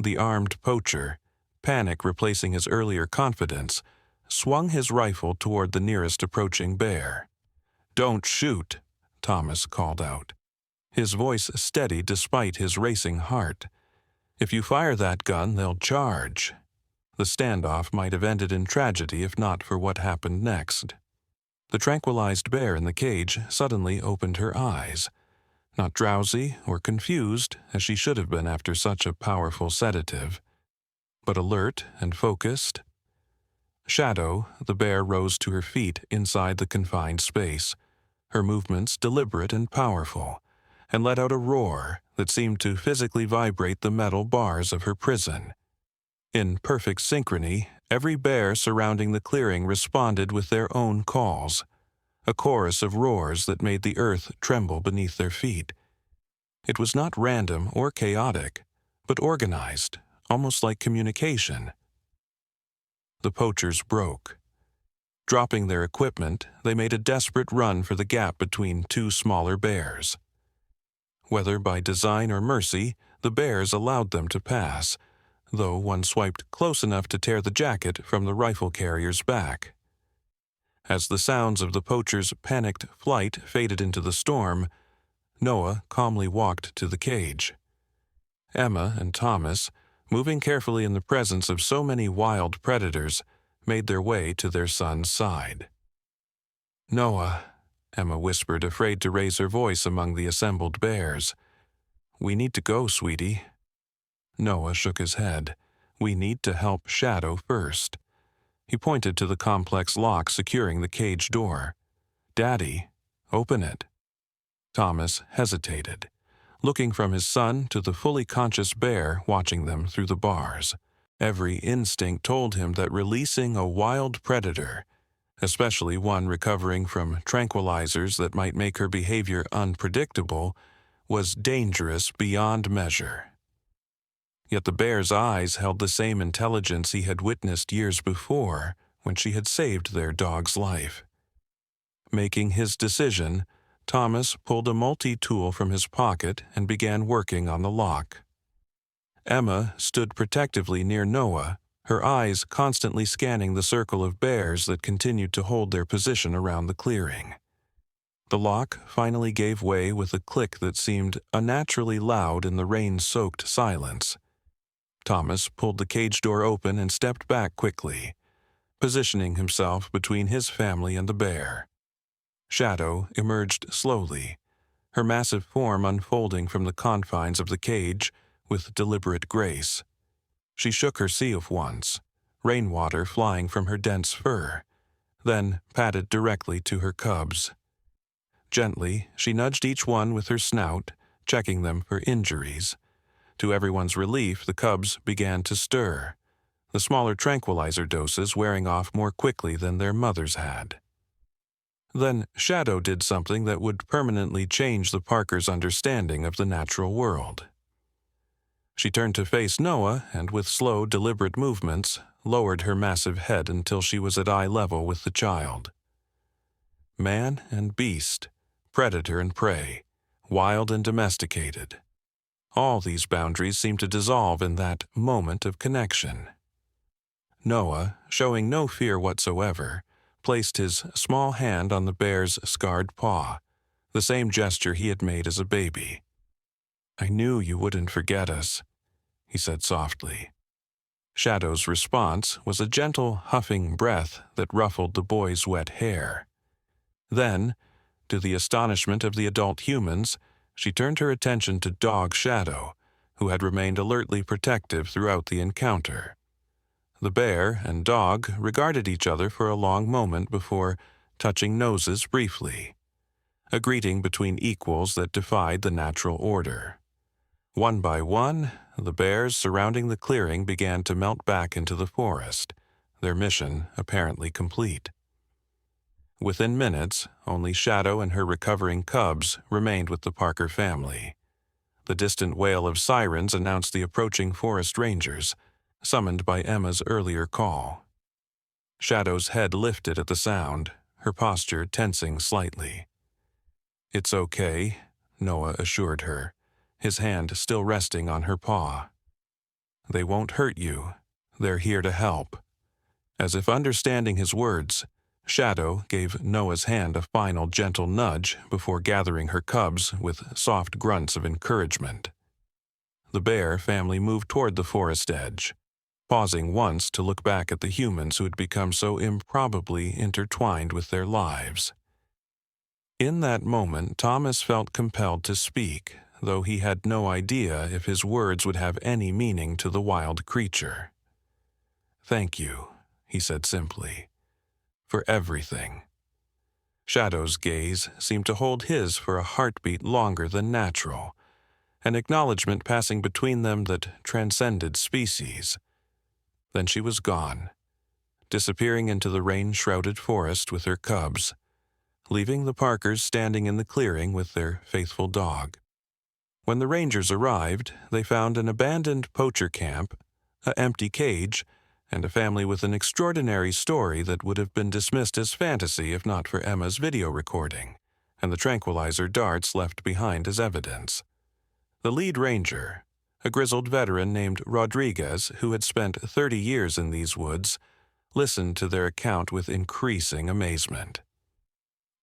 The armed poacher, panic replacing his earlier confidence, swung his rifle toward the nearest approaching bear. "Don't shoot," Thomas called out, his voice steady despite his racing heart. "If you fire that gun, they'll charge." The standoff might have ended in tragedy if not for what happened next. The tranquilized bear in the cage suddenly opened her eyes, not drowsy or confused as she should have been after such a powerful sedative, but alert and focused. Shadow, the bear, rose to her feet inside the confined space, her movements deliberate and powerful, and let out a roar that seemed to physically vibrate the metal bars of her prison. In perfect synchrony, every bear surrounding the clearing responded with their own calls, a chorus of roars that made the earth tremble beneath their feet. It was not random or chaotic, but organized, almost like communication. The poachers broke. Dropping their equipment, they made a desperate run for the gap between two smaller bears. Whether by design or mercy, the bears allowed them to pass, though one swiped close enough to tear the jacket from the rifle carrier's back. As the sounds of the poachers' panicked flight faded into the storm, Noah calmly walked to the cage. Emma and Thomas, moving carefully in the presence of so many wild predators, made their way to their son's side. "Noah," Emma whispered, afraid to raise her voice among the assembled bears. "We need to go, sweetie." Noah shook his head. "We need to help Shadow first." He pointed to the complex lock securing the cage door. "Daddy, open it." Thomas hesitated, looking from his son to the fully conscious bear watching them through the bars. Every instinct told him that releasing a wild predator, especially one recovering from tranquilizers that might make her behavior unpredictable, was dangerous beyond measure. Yet the bear's eyes held the same intelligence he had witnessed years before when she had saved their dog's life. Making his decision, Thomas pulled a multi-tool from his pocket and began working on the lock. Emma stood protectively near Noah, her eyes constantly scanning the circle of bears that continued to hold their position around the clearing. The lock finally gave way with a click that seemed unnaturally loud in the rain-soaked silence. Thomas pulled the cage door open and stepped back quickly, positioning himself between his family and the bear. Shadow emerged slowly, her massive form unfolding from the confines of the cage with deliberate grace. She shook her seal once, rainwater flying from her dense fur, then padded directly to her cubs. Gently, she nudged each one with her snout, checking them for injuries. To everyone's relief, the cubs began to stir, the smaller tranquilizer doses wearing off more quickly than their mothers had. Then Shadow did something that would permanently change the Parkers' understanding of the natural world. She turned to face Noah and, with slow, deliberate movements, lowered her massive head until she was at eye level with the child. Man and beast, predator and prey, wild and domesticated. All these boundaries seemed to dissolve in that moment of connection. Noah, showing no fear whatsoever, placed his small hand on the bear's scarred paw, the same gesture he had made as a baby. "I knew you wouldn't forget us," he said softly. Shadow's response was a gentle, huffing breath that ruffled the boy's wet hair. Then, to the astonishment of the adult humans, she turned her attention to Dog Shadow, who had remained alertly protective throughout the encounter. The bear and dog regarded each other for a long moment before touching noses briefly, a greeting between equals that defied the natural order. One by one, the bears surrounding the clearing began to melt back into the forest, their mission apparently complete. Within minutes, only Shadow and her recovering cubs remained with the Parker family. The distant wail of sirens announced the approaching forest rangers, summoned by Emma's earlier call. Shadow's head lifted at the sound, her posture tensing slightly. "It's okay," Noah assured her, his hand still resting on her paw. "They won't hurt you. They're here to help." As if understanding his words, Shadow gave Noah's hand a final gentle nudge before gathering her cubs with soft grunts of encouragement. The bear family moved toward the forest edge, pausing once to look back at the humans who had become so improbably intertwined with their lives. In that moment, Thomas felt compelled to speak, though he had no idea if his words would have any meaning to the wild creature. "Thank you," he said simply, "for everything." Shadow's gaze seemed to hold his for a heartbeat longer than natural, an acknowledgement passing between them that transcended species. Then she was gone, disappearing into the rain-shrouded forest with her cubs, leaving the Parkers standing in the clearing with their faithful dog. When the rangers arrived, they found an abandoned poacher camp, an empty cage, and a family with an extraordinary story that would have been dismissed as fantasy if not for Emma's video recording, and the tranquilizer darts left behind as evidence. The lead ranger, a grizzled veteran named Rodriguez who had spent 30 years in these woods, listened to their account with increasing amazement.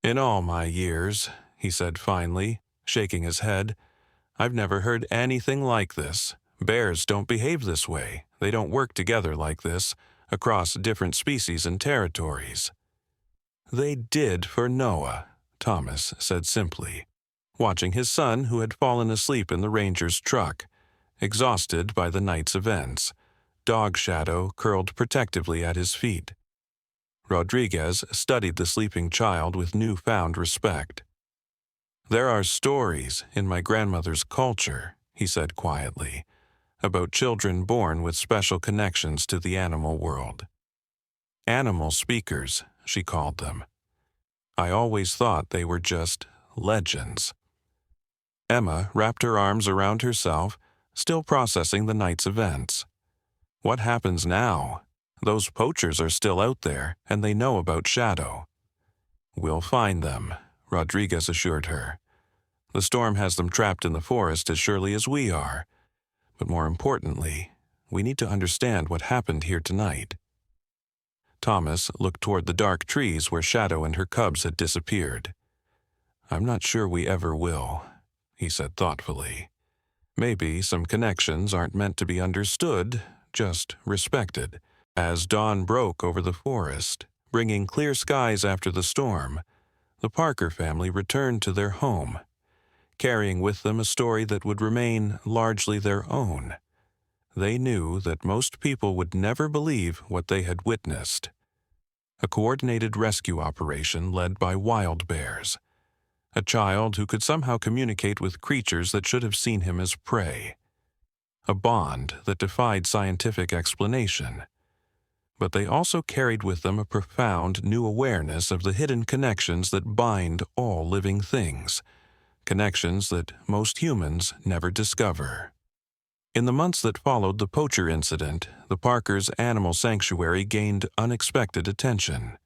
"In all my years," he said finally, shaking his head, "I've never heard anything like this. Bears don't behave this way. They don't work together like this, across different species and territories." "They did for Noah," Thomas said simply, watching his son, who had fallen asleep in the ranger's truck, exhausted by the night's events, dog Shadow curled protectively at his feet. Rodriguez studied the sleeping child with newfound respect. "There are stories in my grandmother's culture," he said quietly, "about children born with special connections to the animal world. Animal speakers, she called them. I always thought they were just legends." Emma wrapped her arms around herself, still processing the night's events. "What happens now? Those poachers are still out there, and they know about Shadow." "We'll find them," Rodriguez assured her. "The storm has them trapped in the forest as surely as we are. But more importantly, we need to understand what happened here tonight." Thomas looked toward the dark trees where Shadow and her cubs had disappeared. "I'm not sure we ever will," he said thoughtfully. "Maybe some connections aren't meant to be understood, just respected." As dawn broke over the forest, bringing clear skies after the storm, the Parker family returned to their home, carrying with them a story that would remain largely their own. They knew that most people would never believe what they had witnessed. A coordinated rescue operation led by wild bears. A child who could somehow communicate with creatures that should have seen him as prey. A bond that defied scientific explanation. But they also carried with them a profound new awareness of the hidden connections that bind all living things, connections that most humans never discover. In the months that followed the poacher incident, the Parkers' animal sanctuary gained unexpected attention.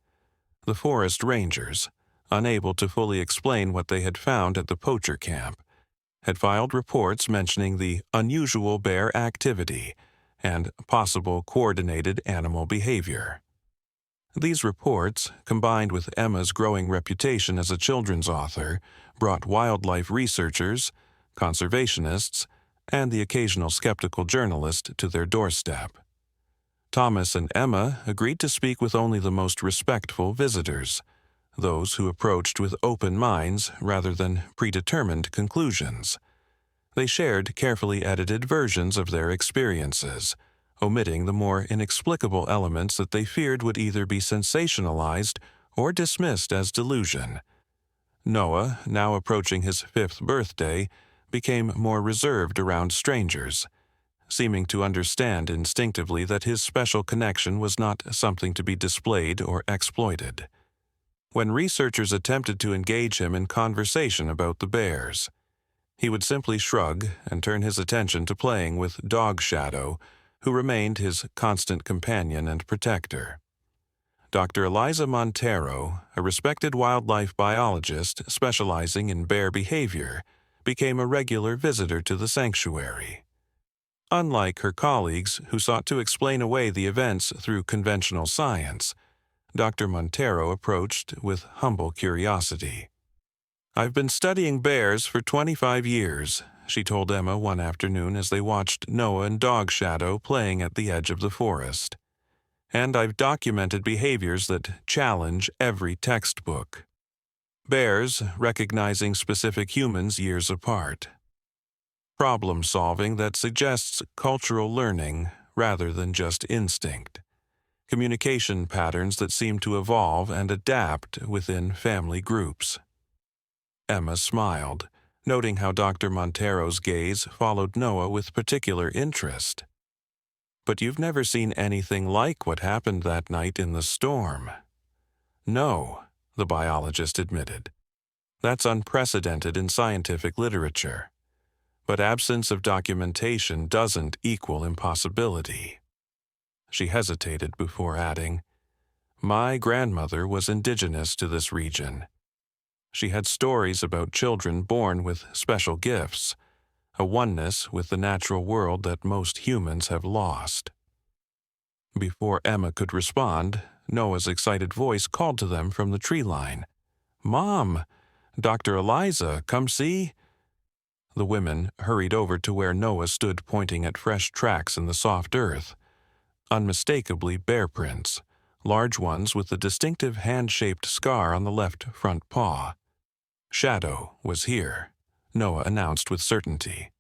The forest rangers, unable to fully explain what they had found at the poacher camp, had filed reports mentioning the unusual bear activity and possible coordinated animal behavior. These reports, combined with Emma's growing reputation as a children's author, brought wildlife researchers, conservationists, and the occasional skeptical journalist to their doorstep. Thomas and Emma agreed to speak with only the most respectful visitors, those who approached with open minds rather than predetermined conclusions. They shared carefully edited versions of their experiences, omitting the more inexplicable elements that they feared would either be sensationalized or dismissed as delusion. Noah, now approaching his 5th birthday, became more reserved around strangers, seeming to understand instinctively that his special connection was not something to be displayed or exploited. When researchers attempted to engage him in conversation about the bears, he would simply shrug and turn his attention to playing with dog Shadow, who remained his constant companion and protector. Dr. Eliza Montero, a respected wildlife biologist specializing in bear behavior, became a regular visitor to the sanctuary. Unlike her colleagues who sought to explain away the events through conventional science, Dr. Montero approached with humble curiosity. "I've been studying bears for 25 years, she told Emma one afternoon as they watched Noah and Dog Shadow playing at the edge of the forest. And I've documented behaviors that challenge every textbook. Bears recognizing specific humans years apart. Problem solving that suggests cultural learning rather than just instinct. Communication patterns that seem to evolve and adapt within family groups. Emma smiled, noting how Dr. Montero's gaze followed Noah with particular interest. But you've never seen anything like what happened that night in the storm. No, the biologist admitted. That's unprecedented in scientific literature. But absence of documentation doesn't equal impossibility. She hesitated before adding, "My grandmother was indigenous to this region. She had stories about children born with special gifts, a oneness with the natural world that most humans have lost." Before Emma could respond, Noah's excited voice called to them from the tree line. "Mom! Dr. Eliza, come see!" The women hurried over to where Noah stood pointing at fresh tracks in the soft earth. Unmistakably bear prints, large ones with a distinctive hand-shaped scar on the left front paw. Shadow was here, Noah announced with certainty.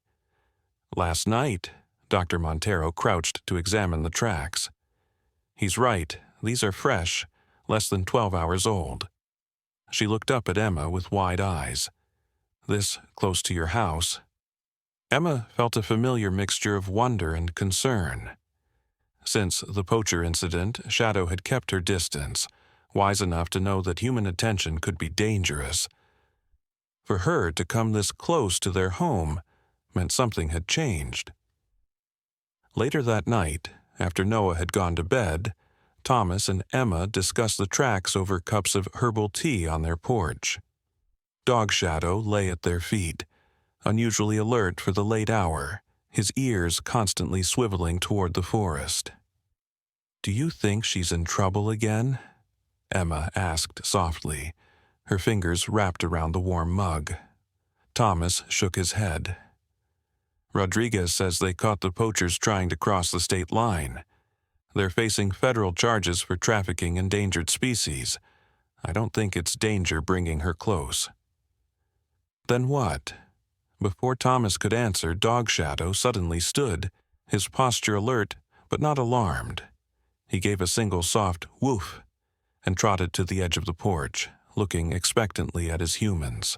"Last night," Dr. Montero crouched to examine the tracks. "He's right, these are fresh, less than 12 hours old." She looked up at Emma with wide eyes. "This close to your house?" Emma felt a familiar mixture of wonder and concern. Since the poacher incident, Shadow had kept her distance, wise enough to know that human attention could be dangerous. For her to come this close to their home meant something had changed. Later that night, after Noah had gone to bed, Thomas and Emma discussed the tracks over cups of herbal tea on their porch. Dog Shadow lay at their feet, unusually alert for the late hour, his ears constantly swiveling toward the forest. "Do you think she's in trouble again?" Emma asked softly, her fingers wrapped around the warm mug. Thomas shook his head. "Rodriguez says they caught the poachers trying to cross the state line. They're facing federal charges for trafficking endangered species. I don't think it's danger bringing her close." "Then what?" Before Thomas could answer, Dog Shadow suddenly stood, his posture alert but not alarmed. He gave a single soft woof and trotted to the edge of the porch, looking expectantly at his humans.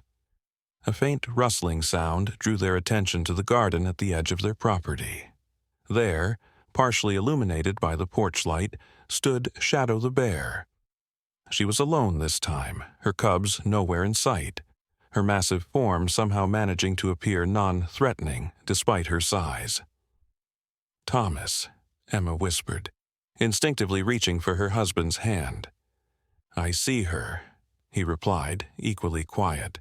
A faint rustling sound drew their attention to the garden at the edge of their property. There, partially illuminated by the porch light, stood Shadow the bear. She was alone this time, her cubs nowhere in sight, her massive form somehow managing to appear non-threatening despite her size. "Thomas," Emma whispered, instinctively reaching for her husband's hand. "I see her," he replied, equally quiet.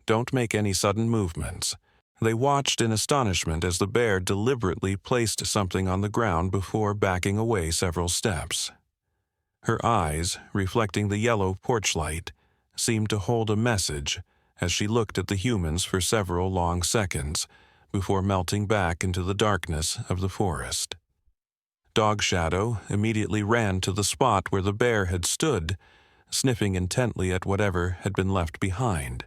"Don't make any sudden movements." They watched in astonishment as the bear deliberately placed something on the ground before backing away several steps. Her eyes, reflecting the yellow porch light, seemed to hold a message as she looked at the humans for several long seconds before melting back into the darkness of the forest. Dog Shadow immediately ran to the spot where the bear had stood, sniffing intently at whatever had been left behind.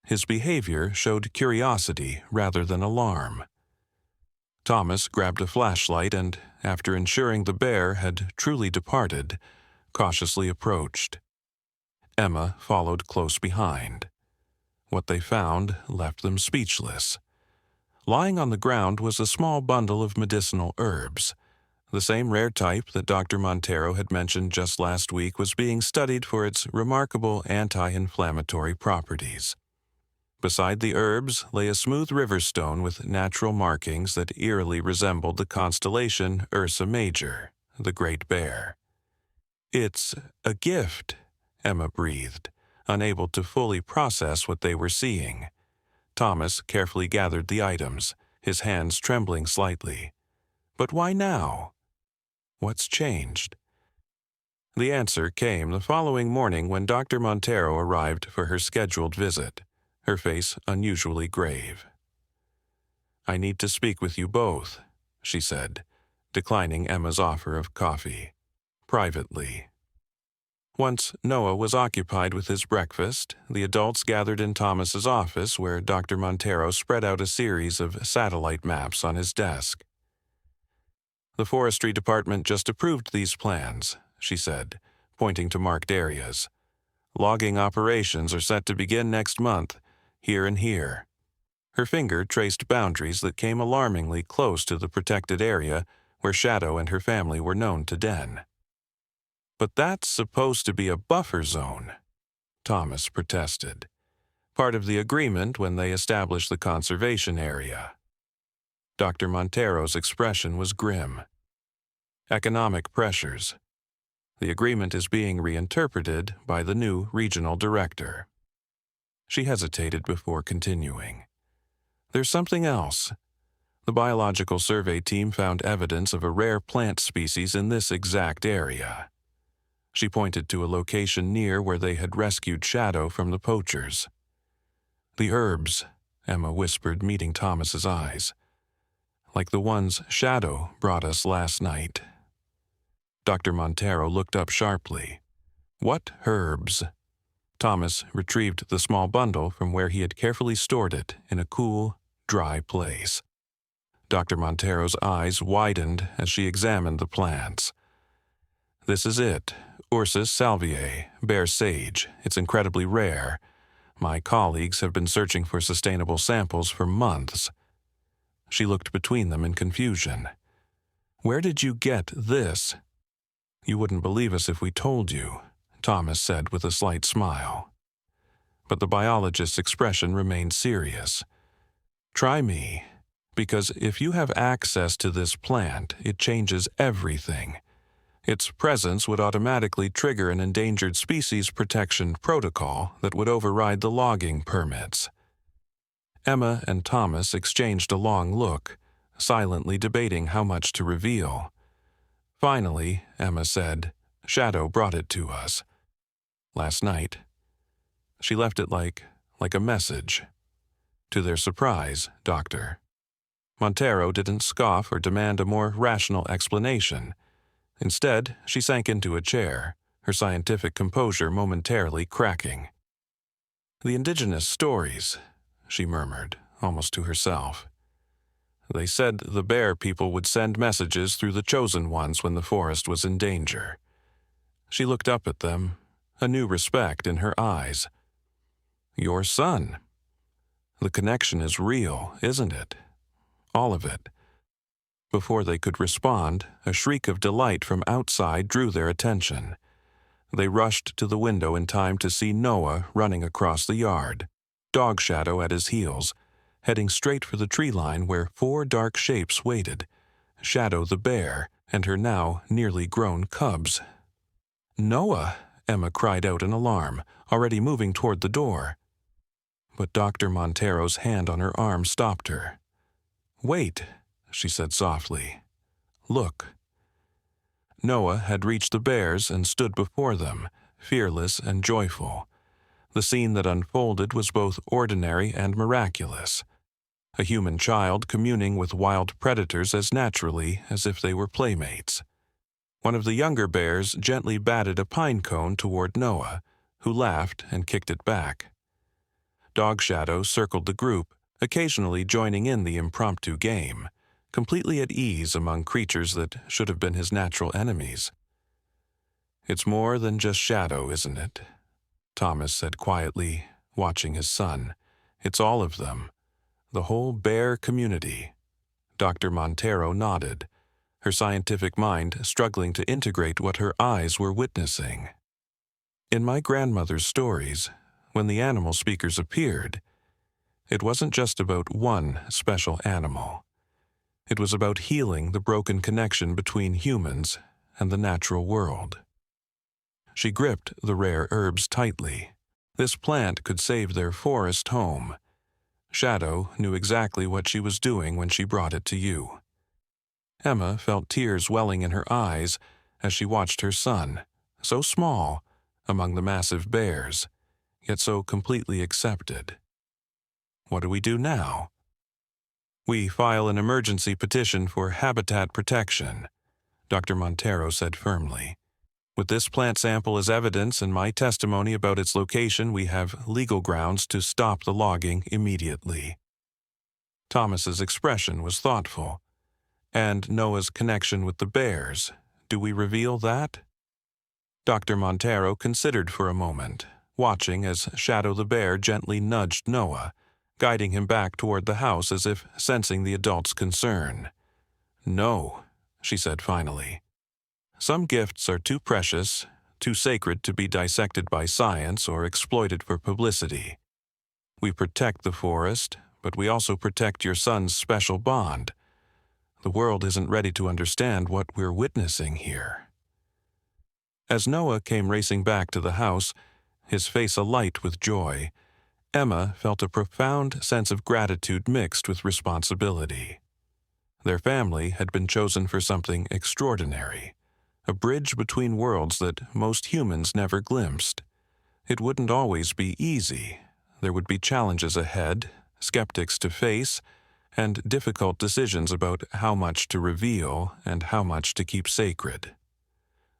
His behavior showed curiosity rather than alarm. Thomas grabbed a flashlight and, after ensuring the bear had truly departed, cautiously approached. Emma followed close behind. What they found left them speechless. Lying on the ground was a small bundle of medicinal herbs. The same rare type that Dr. Montero had mentioned just last week was being studied for its remarkable anti-inflammatory properties. Beside the herbs lay a smooth river stone with natural markings that eerily resembled the constellation Ursa Major, the Great Bear. "It's a gift," Emma breathed, unable to fully process what they were seeing. Thomas carefully gathered the items, his hands trembling slightly. "But why now? What's changed?" The answer came the following morning when Dr. Montero arrived for her scheduled visit, her face unusually grave. "I need to speak with you both," she said, declining Emma's offer of coffee. "Privately." Once Noah was occupied with his breakfast, the adults gathered in Thomas's office where Dr. Montero spread out a series of satellite maps on his desk. "The forestry department just approved these plans," she said, pointing to marked areas. "Logging operations are set to begin next month, here and here." Her finger traced boundaries that came alarmingly close to the protected area where Shadow and her family were known to den. "But that's supposed to be a buffer zone," Thomas protested. "Part of the agreement when they established the conservation area." Dr. Montero's expression was grim. "Economic pressures. The agreement is being reinterpreted by the new regional director." She hesitated before continuing. "There's something else. The biological survey team found evidence of a rare plant species in this exact area." She pointed to a location near where they had rescued Shadow from the poachers. "The herbs," Emma whispered, meeting Thomas's eyes. "Like the ones Shadow brought us last night." Dr. Montero looked up sharply. "What herbs?" Thomas retrieved the small bundle from where he had carefully stored it in a cool, dry place. Dr. Montero's eyes widened as she examined the plants. "This is it. Ursus salviae, bear sage. It's incredibly rare. My colleagues have been searching for sustainable samples for months." She looked between them in confusion. "Where did you get this?" "You wouldn't believe us if we told you," Thomas said with a slight smile. But the biologist's expression remained serious. "Try me, because if you have access to this plant, it changes everything. Its presence would automatically trigger an endangered species protection protocol that would override the logging permits." Emma and Thomas exchanged a long look, silently debating how much to reveal. Finally, Emma said, "Shadow brought it to us. Last night. She left it like a message." "To their surprise, Doctor." Montero didn't scoff or demand a more rational explanation. Instead, she sank into a chair, her scientific composure momentarily cracking. "The indigenous stories," she murmured, almost to herself. "They said the bear people would send messages through the chosen ones when the forest was in danger." She looked up at them, a new respect in her eyes. "Your son. The connection is real, isn't it? All of it." Before they could respond, a shriek of delight from outside drew their attention. They rushed to the window in time to see Noah running across the yard, Dog Shadow at his heels, heading straight for the tree line where 4 dark shapes waited, Shadow the bear and her now nearly grown cubs. "Noah!" Emma cried out in alarm, already moving toward the door. But Dr. Montero's hand on her arm stopped her. "Wait," she said softly. "Look." Noah had reached the bears and stood before them, fearless and joyful. The scene that unfolded was both ordinary and miraculous. A human child communing with wild predators as naturally as if they were playmates. One of the younger bears gently batted a pine cone toward Noah, who laughed and kicked it back. Dog Shadow circled the group, occasionally joining in the impromptu game, completely at ease among creatures that should have been his natural enemies. "It's more than just Shadow, isn't it?" Thomas said quietly, watching his son. "It's all of them. The whole bear community." Dr. Montero nodded, her scientific mind struggling to integrate what her eyes were witnessing. "In my grandmother's stories, when the animal speakers appeared, it wasn't just about one special animal. It was about healing the broken connection between humans and the natural world." She gripped the rare herbs tightly. This plant could save their forest home. Shadow knew exactly what she was doing when she brought it to you. Emma felt tears welling in her eyes as she watched her son, so small, among the massive bears, yet so completely accepted. "What do we do now?" We file an emergency petition for habitat protection, Dr. Montero said firmly. With this plant sample as evidence and my testimony about its location, we have legal grounds to stop the logging immediately. Thomas's expression was thoughtful. And Noah's connection with the bears, do we reveal that? Dr. Montero considered for a moment, watching as Shadow the bear gently nudged Noah, guiding him back toward the house as if sensing the adult's concern. No, she said finally. Some gifts are too precious, too sacred to be dissected by science or exploited for publicity. We protect the forest, but we also protect your son's special bond. The world isn't ready to understand what we're witnessing here. As Noah came racing back to the house, his face alight with joy, Emma felt a profound sense of gratitude mixed with responsibility. Their family had been chosen for something extraordinary, a bridge between worlds that most humans never glimpsed. It wouldn't always be easy. There would be challenges ahead, skeptics to face, and difficult decisions about how much to reveal and how much to keep sacred.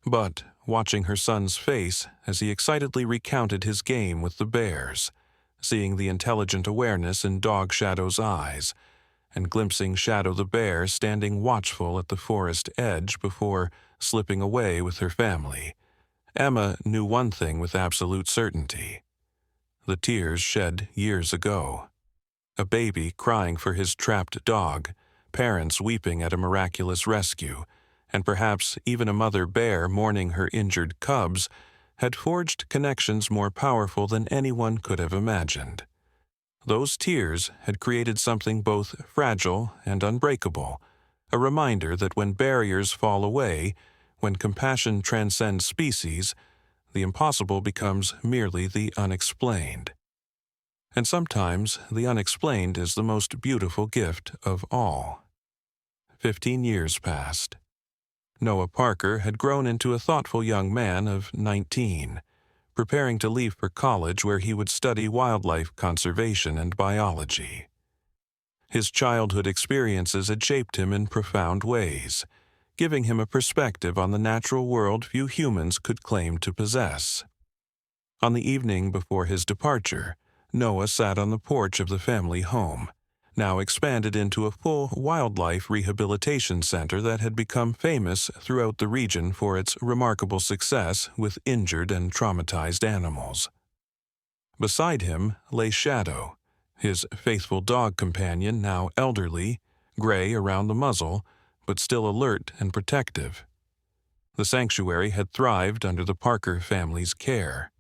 But watching her son's face as he excitedly recounted his game with the bears, seeing the intelligent awareness in Dog Shadow's eyes, and glimpsing Shadow the bear standing watchful at the forest edge before slipping away with her family, Emma knew one thing with absolute certainty. The tears shed years ago. A baby crying for his trapped dog, parents weeping at a miraculous rescue, and perhaps even a mother bear mourning her injured cubs, had forged connections more powerful than anyone could have imagined. Those tears had created something both fragile and unbreakable, a reminder that when barriers fall away, when compassion transcends species, the impossible becomes merely the unexplained. And sometimes the unexplained is the most beautiful gift of all. 15 years passed. Noah Parker had grown into a thoughtful young man of 19, preparing to leave for college where he would study wildlife conservation and biology. His childhood experiences had shaped him in profound ways, giving him a perspective on the natural world few humans could claim to possess. On the evening before his departure, Noah sat on the porch of the family home, now expanded into a full wildlife rehabilitation center that had become famous throughout the region for its remarkable success with injured and traumatized animals. Beside him lay Shadow, his faithful dog companion now elderly, gray around the muzzle, but still alert and protective. The sanctuary had thrived under the Parker family's care.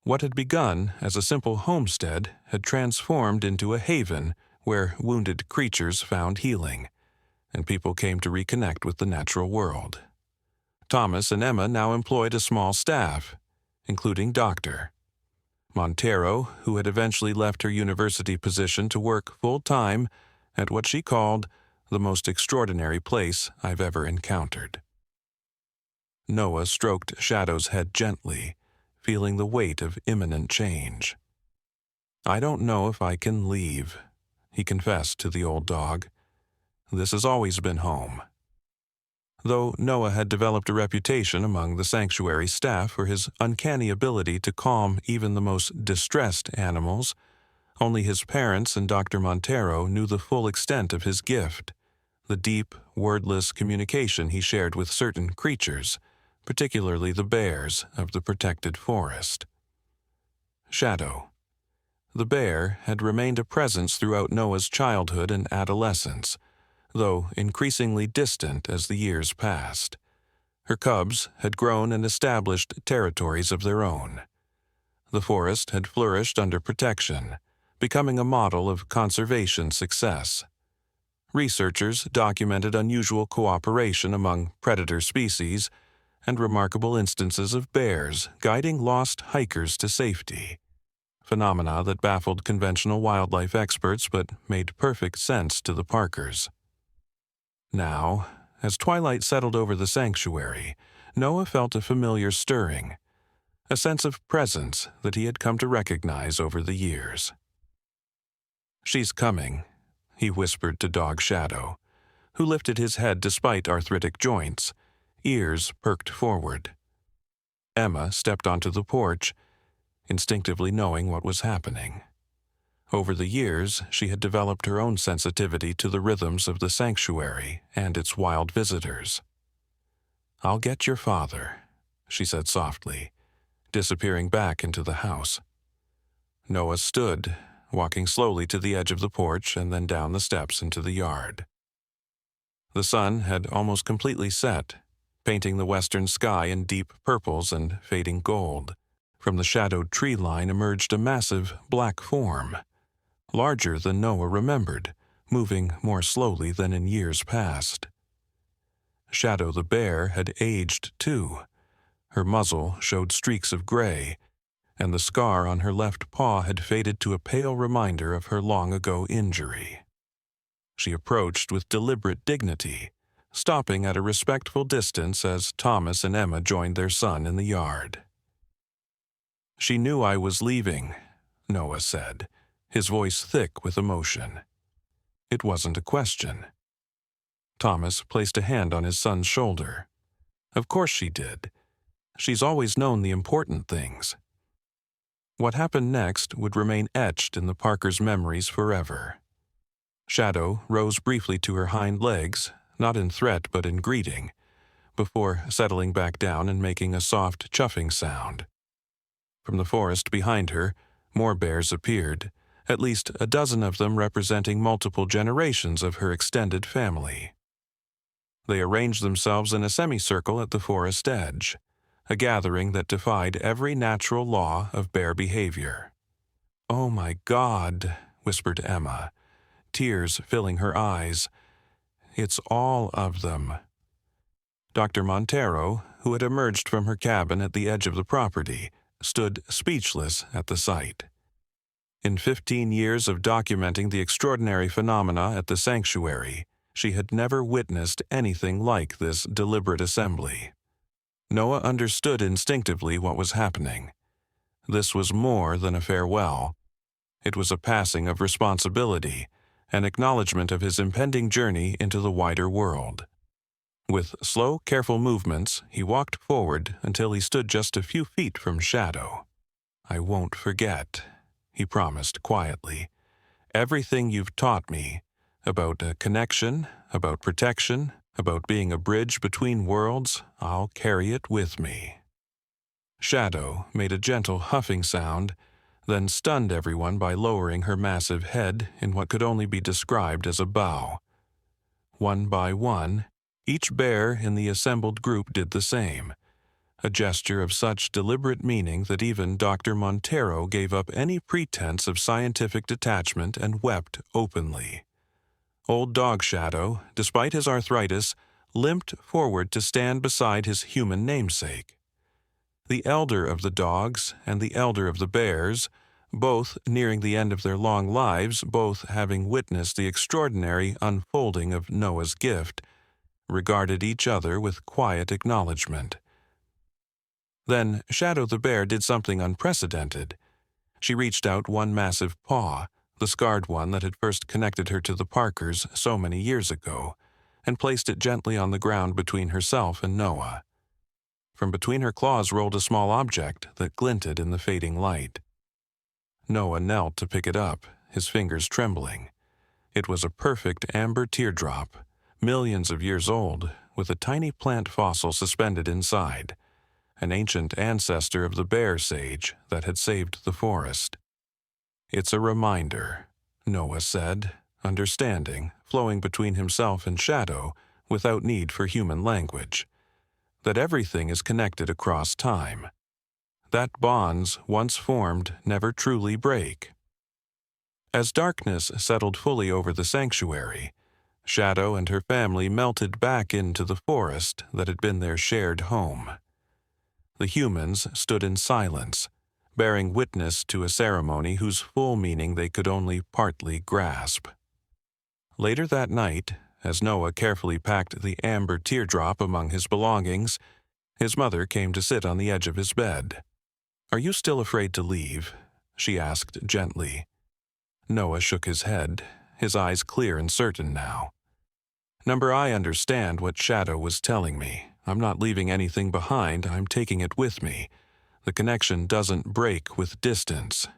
What had begun as a simple homestead had transformed into a haven where wounded creatures found healing, and people came to reconnect with the natural world. Thomas and Emma now employed a small staff, including Dr. Montero, who had eventually left her university position to work full-time at what she called the most extraordinary place I've ever encountered. Noah stroked Shadow's head gently, feeling the weight of imminent change. "I don't know if I can leave," he confessed to the old dog. "This has always been home." Though Noah had developed a reputation among the sanctuary staff for his uncanny ability to calm even the most distressed animals, only his parents and Dr. Montero knew the full extent of his gift, the deep, wordless communication he shared with certain creatures, particularly the bears of the protected forest. Shadow. The bear had remained a presence throughout Noah's childhood and adolescence, though increasingly distant as the years passed. Her cubs had grown and established territories of their own. The forest had flourished under protection, becoming a model of conservation success. Researchers documented unusual cooperation among predator species and remarkable instances of bears guiding lost hikers to safety, phenomena that baffled conventional wildlife experts but made perfect sense to the Parkers. Now, as twilight settled over the sanctuary, Noah felt a familiar stirring, a sense of presence that he had come to recognize over the years. "She's coming," he whispered to dog Shadow, who lifted his head despite arthritic joints, ears perked forward. Emma stepped onto the porch, instinctively knowing what was happening. Over the years, she had developed her own sensitivity to the rhythms of the sanctuary and its wild visitors. "I'll get your father," she said softly, disappearing back into the house. Noah stood, walking slowly to the edge of the porch and then down the steps into the yard. The sun had almost completely set, painting the western sky in deep purples and fading gold. From the shadowed tree line emerged a massive black form, larger than Noah remembered, moving more slowly than in years past. Shadow the bear had aged too. Her muzzle showed streaks of gray, and the scar on her left paw had faded to a pale reminder of her long-ago injury. She approached with deliberate dignity, stopping at a respectful distance as Thomas and Emma joined their son in the yard. "She knew I was leaving," Noah said, his voice thick with emotion. It wasn't a question. Thomas placed a hand on his son's shoulder. "Of course she did. She's always known the important things." What happened next would remain etched in the Parkers' memories forever. Shadow rose briefly to her hind legs, not in threat but in greeting, before settling back down and making a soft chuffing sound. From the forest behind her, more bears appeared, at least a dozen of them representing multiple generations of her extended family. They arranged themselves in a semicircle at the forest edge, a gathering that defied every natural law of bear behavior. "Oh my God," whispered Emma, tears filling her eyes. "It's all of them." Dr. Montero, who had emerged from her cabin at the edge of the property, stood speechless at the sight. In 15 years of documenting the extraordinary phenomena at the sanctuary, she had never witnessed anything like this deliberate assembly. Noah understood instinctively what was happening. This was more than a farewell. It was a passing of responsibility, an acknowledgement of his impending journey into the wider world. With slow, careful movements, he walked forward until he stood just a few feet from Shadow. "I won't forget," he promised quietly. "Everything you've taught me, about a connection, about protection, about being a bridge between worlds, I'll carry it with me." Shadow made a gentle huffing sound, then stunned everyone by lowering her massive head in what could only be described as a bow. One by one, each bear in the assembled group did the same, a gesture of such deliberate meaning that even Dr. Montero gave up any pretense of scientific detachment and wept openly. Old Dog Shadow, despite his arthritis, limped forward to stand beside his human namesake. The elder of the dogs and the elder of the bears, both nearing the end of their long lives, both having witnessed the extraordinary unfolding of Noah's gift, regarded each other with quiet acknowledgement. Then Shadow the bear did something unprecedented. She reached out one massive paw, the scarred one that had first connected her to the Parkers so many years ago, and placed it gently on the ground between herself and Noah. From between her claws rolled a small object that glinted in the fading light. Noah knelt to pick it up, his fingers trembling. It was a perfect amber teardrop, millions of years old, with a tiny plant fossil suspended inside, an ancient ancestor of the bear sage that had saved the forest. "It's a reminder," Noah said, understanding, flowing between himself and Shadow without need for human language, that everything is connected across time, that bonds once formed never truly break. As darkness settled fully over the sanctuary, Shadow and her family melted back into the forest that had been their shared home. The humans stood in silence, bearing witness to a ceremony whose full meaning they could only partly grasp. Later that night, as Noah carefully packed the amber teardrop among his belongings, his mother came to sit on the edge of his bed. "Are you still afraid to leave?" she asked gently. Noah shook his head, his eyes clear and certain now. Number, I understand what Shadow was telling me. I'm not leaving anything behind, I'm taking it with me. The connection doesn't break with distance.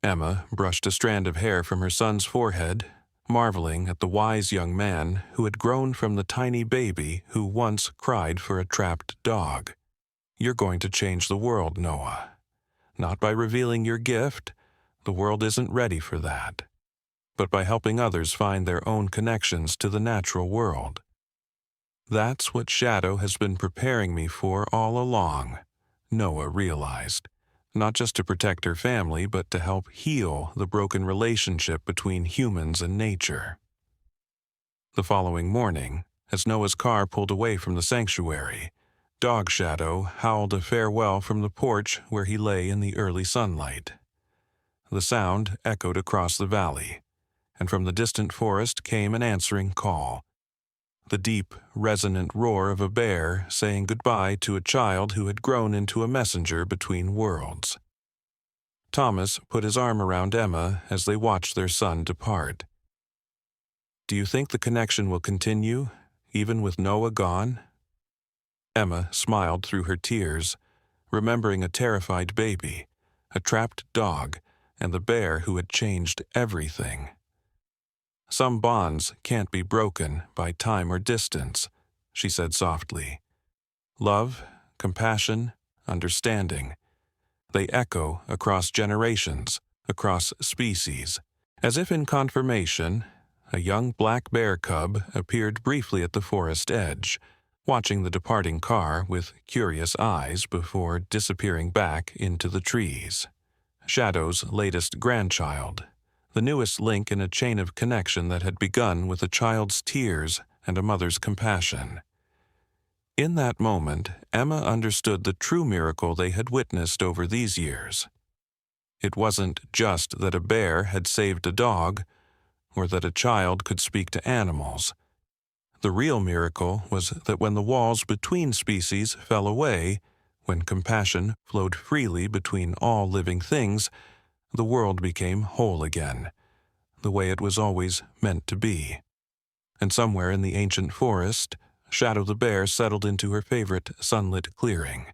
Emma brushed a strand of hair from her son's forehead, marveling at the wise young man who had grown from the tiny baby who once cried for a trapped dog. You're going to change the world, Noah. Not by revealing your gift, the world isn't ready for that, but by helping others find their own connections to the natural world. That's what Shadow has been preparing me for all along, Noah realized. Not just to protect her family, but to help heal the broken relationship between humans and nature. The following morning, as Noah's car pulled away from the sanctuary, Dog Shadow howled a farewell from the porch where he lay in the early sunlight. The sound echoed across the valley, and from the distant forest came an answering call. The deep, resonant roar of a bear saying goodbye to a child who had grown into a messenger between worlds. Thomas put his arm around Emma as they watched their son depart. Do you think the connection will continue, even with Noah gone? Emma smiled through her tears, remembering a terrified baby, a trapped dog, and the bear who had changed everything. Some bonds can't be broken by time or distance, she said softly. Love, compassion, understanding. They echo across generations, across species. As if in confirmation, a young black bear cub appeared briefly at the forest edge, watching the departing car with curious eyes before disappearing back into the trees. Shadow's latest grandchild, the newest link in a chain of connection that had begun with a child's tears and a mother's compassion. In that moment, Emma understood the true miracle they had witnessed over these years. It wasn't just that a bear had saved a dog, or that a child could speak to animals. The real miracle was that when the walls between species fell away, when compassion flowed freely between all living things, the world became whole again, the way it was always meant to be. And somewhere in the ancient forest, Shadow the bear settled into her favorite sunlit clearing,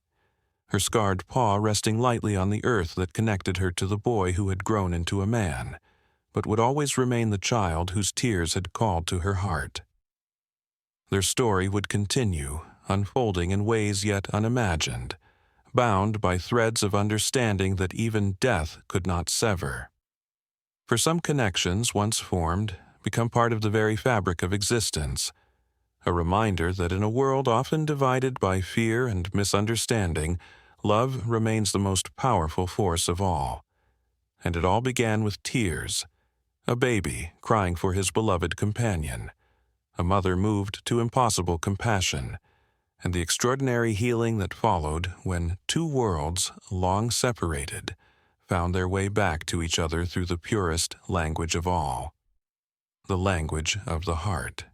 her scarred paw resting lightly on the earth that connected her to the boy who had grown into a man, but would always remain the child whose tears had called to her heart. Their story would continue, unfolding in ways yet unimagined, bound by threads of understanding that even death could not sever. For some connections, once formed, become part of the very fabric of existence, a reminder that in a world often divided by fear and misunderstanding, love remains the most powerful force of all. And it all began with tears, a baby crying for his beloved companion, a mother moved to impossible compassion, and the extraordinary healing that followed when two worlds, long separated, found their way back to each other through the purest language of all, the language of the heart.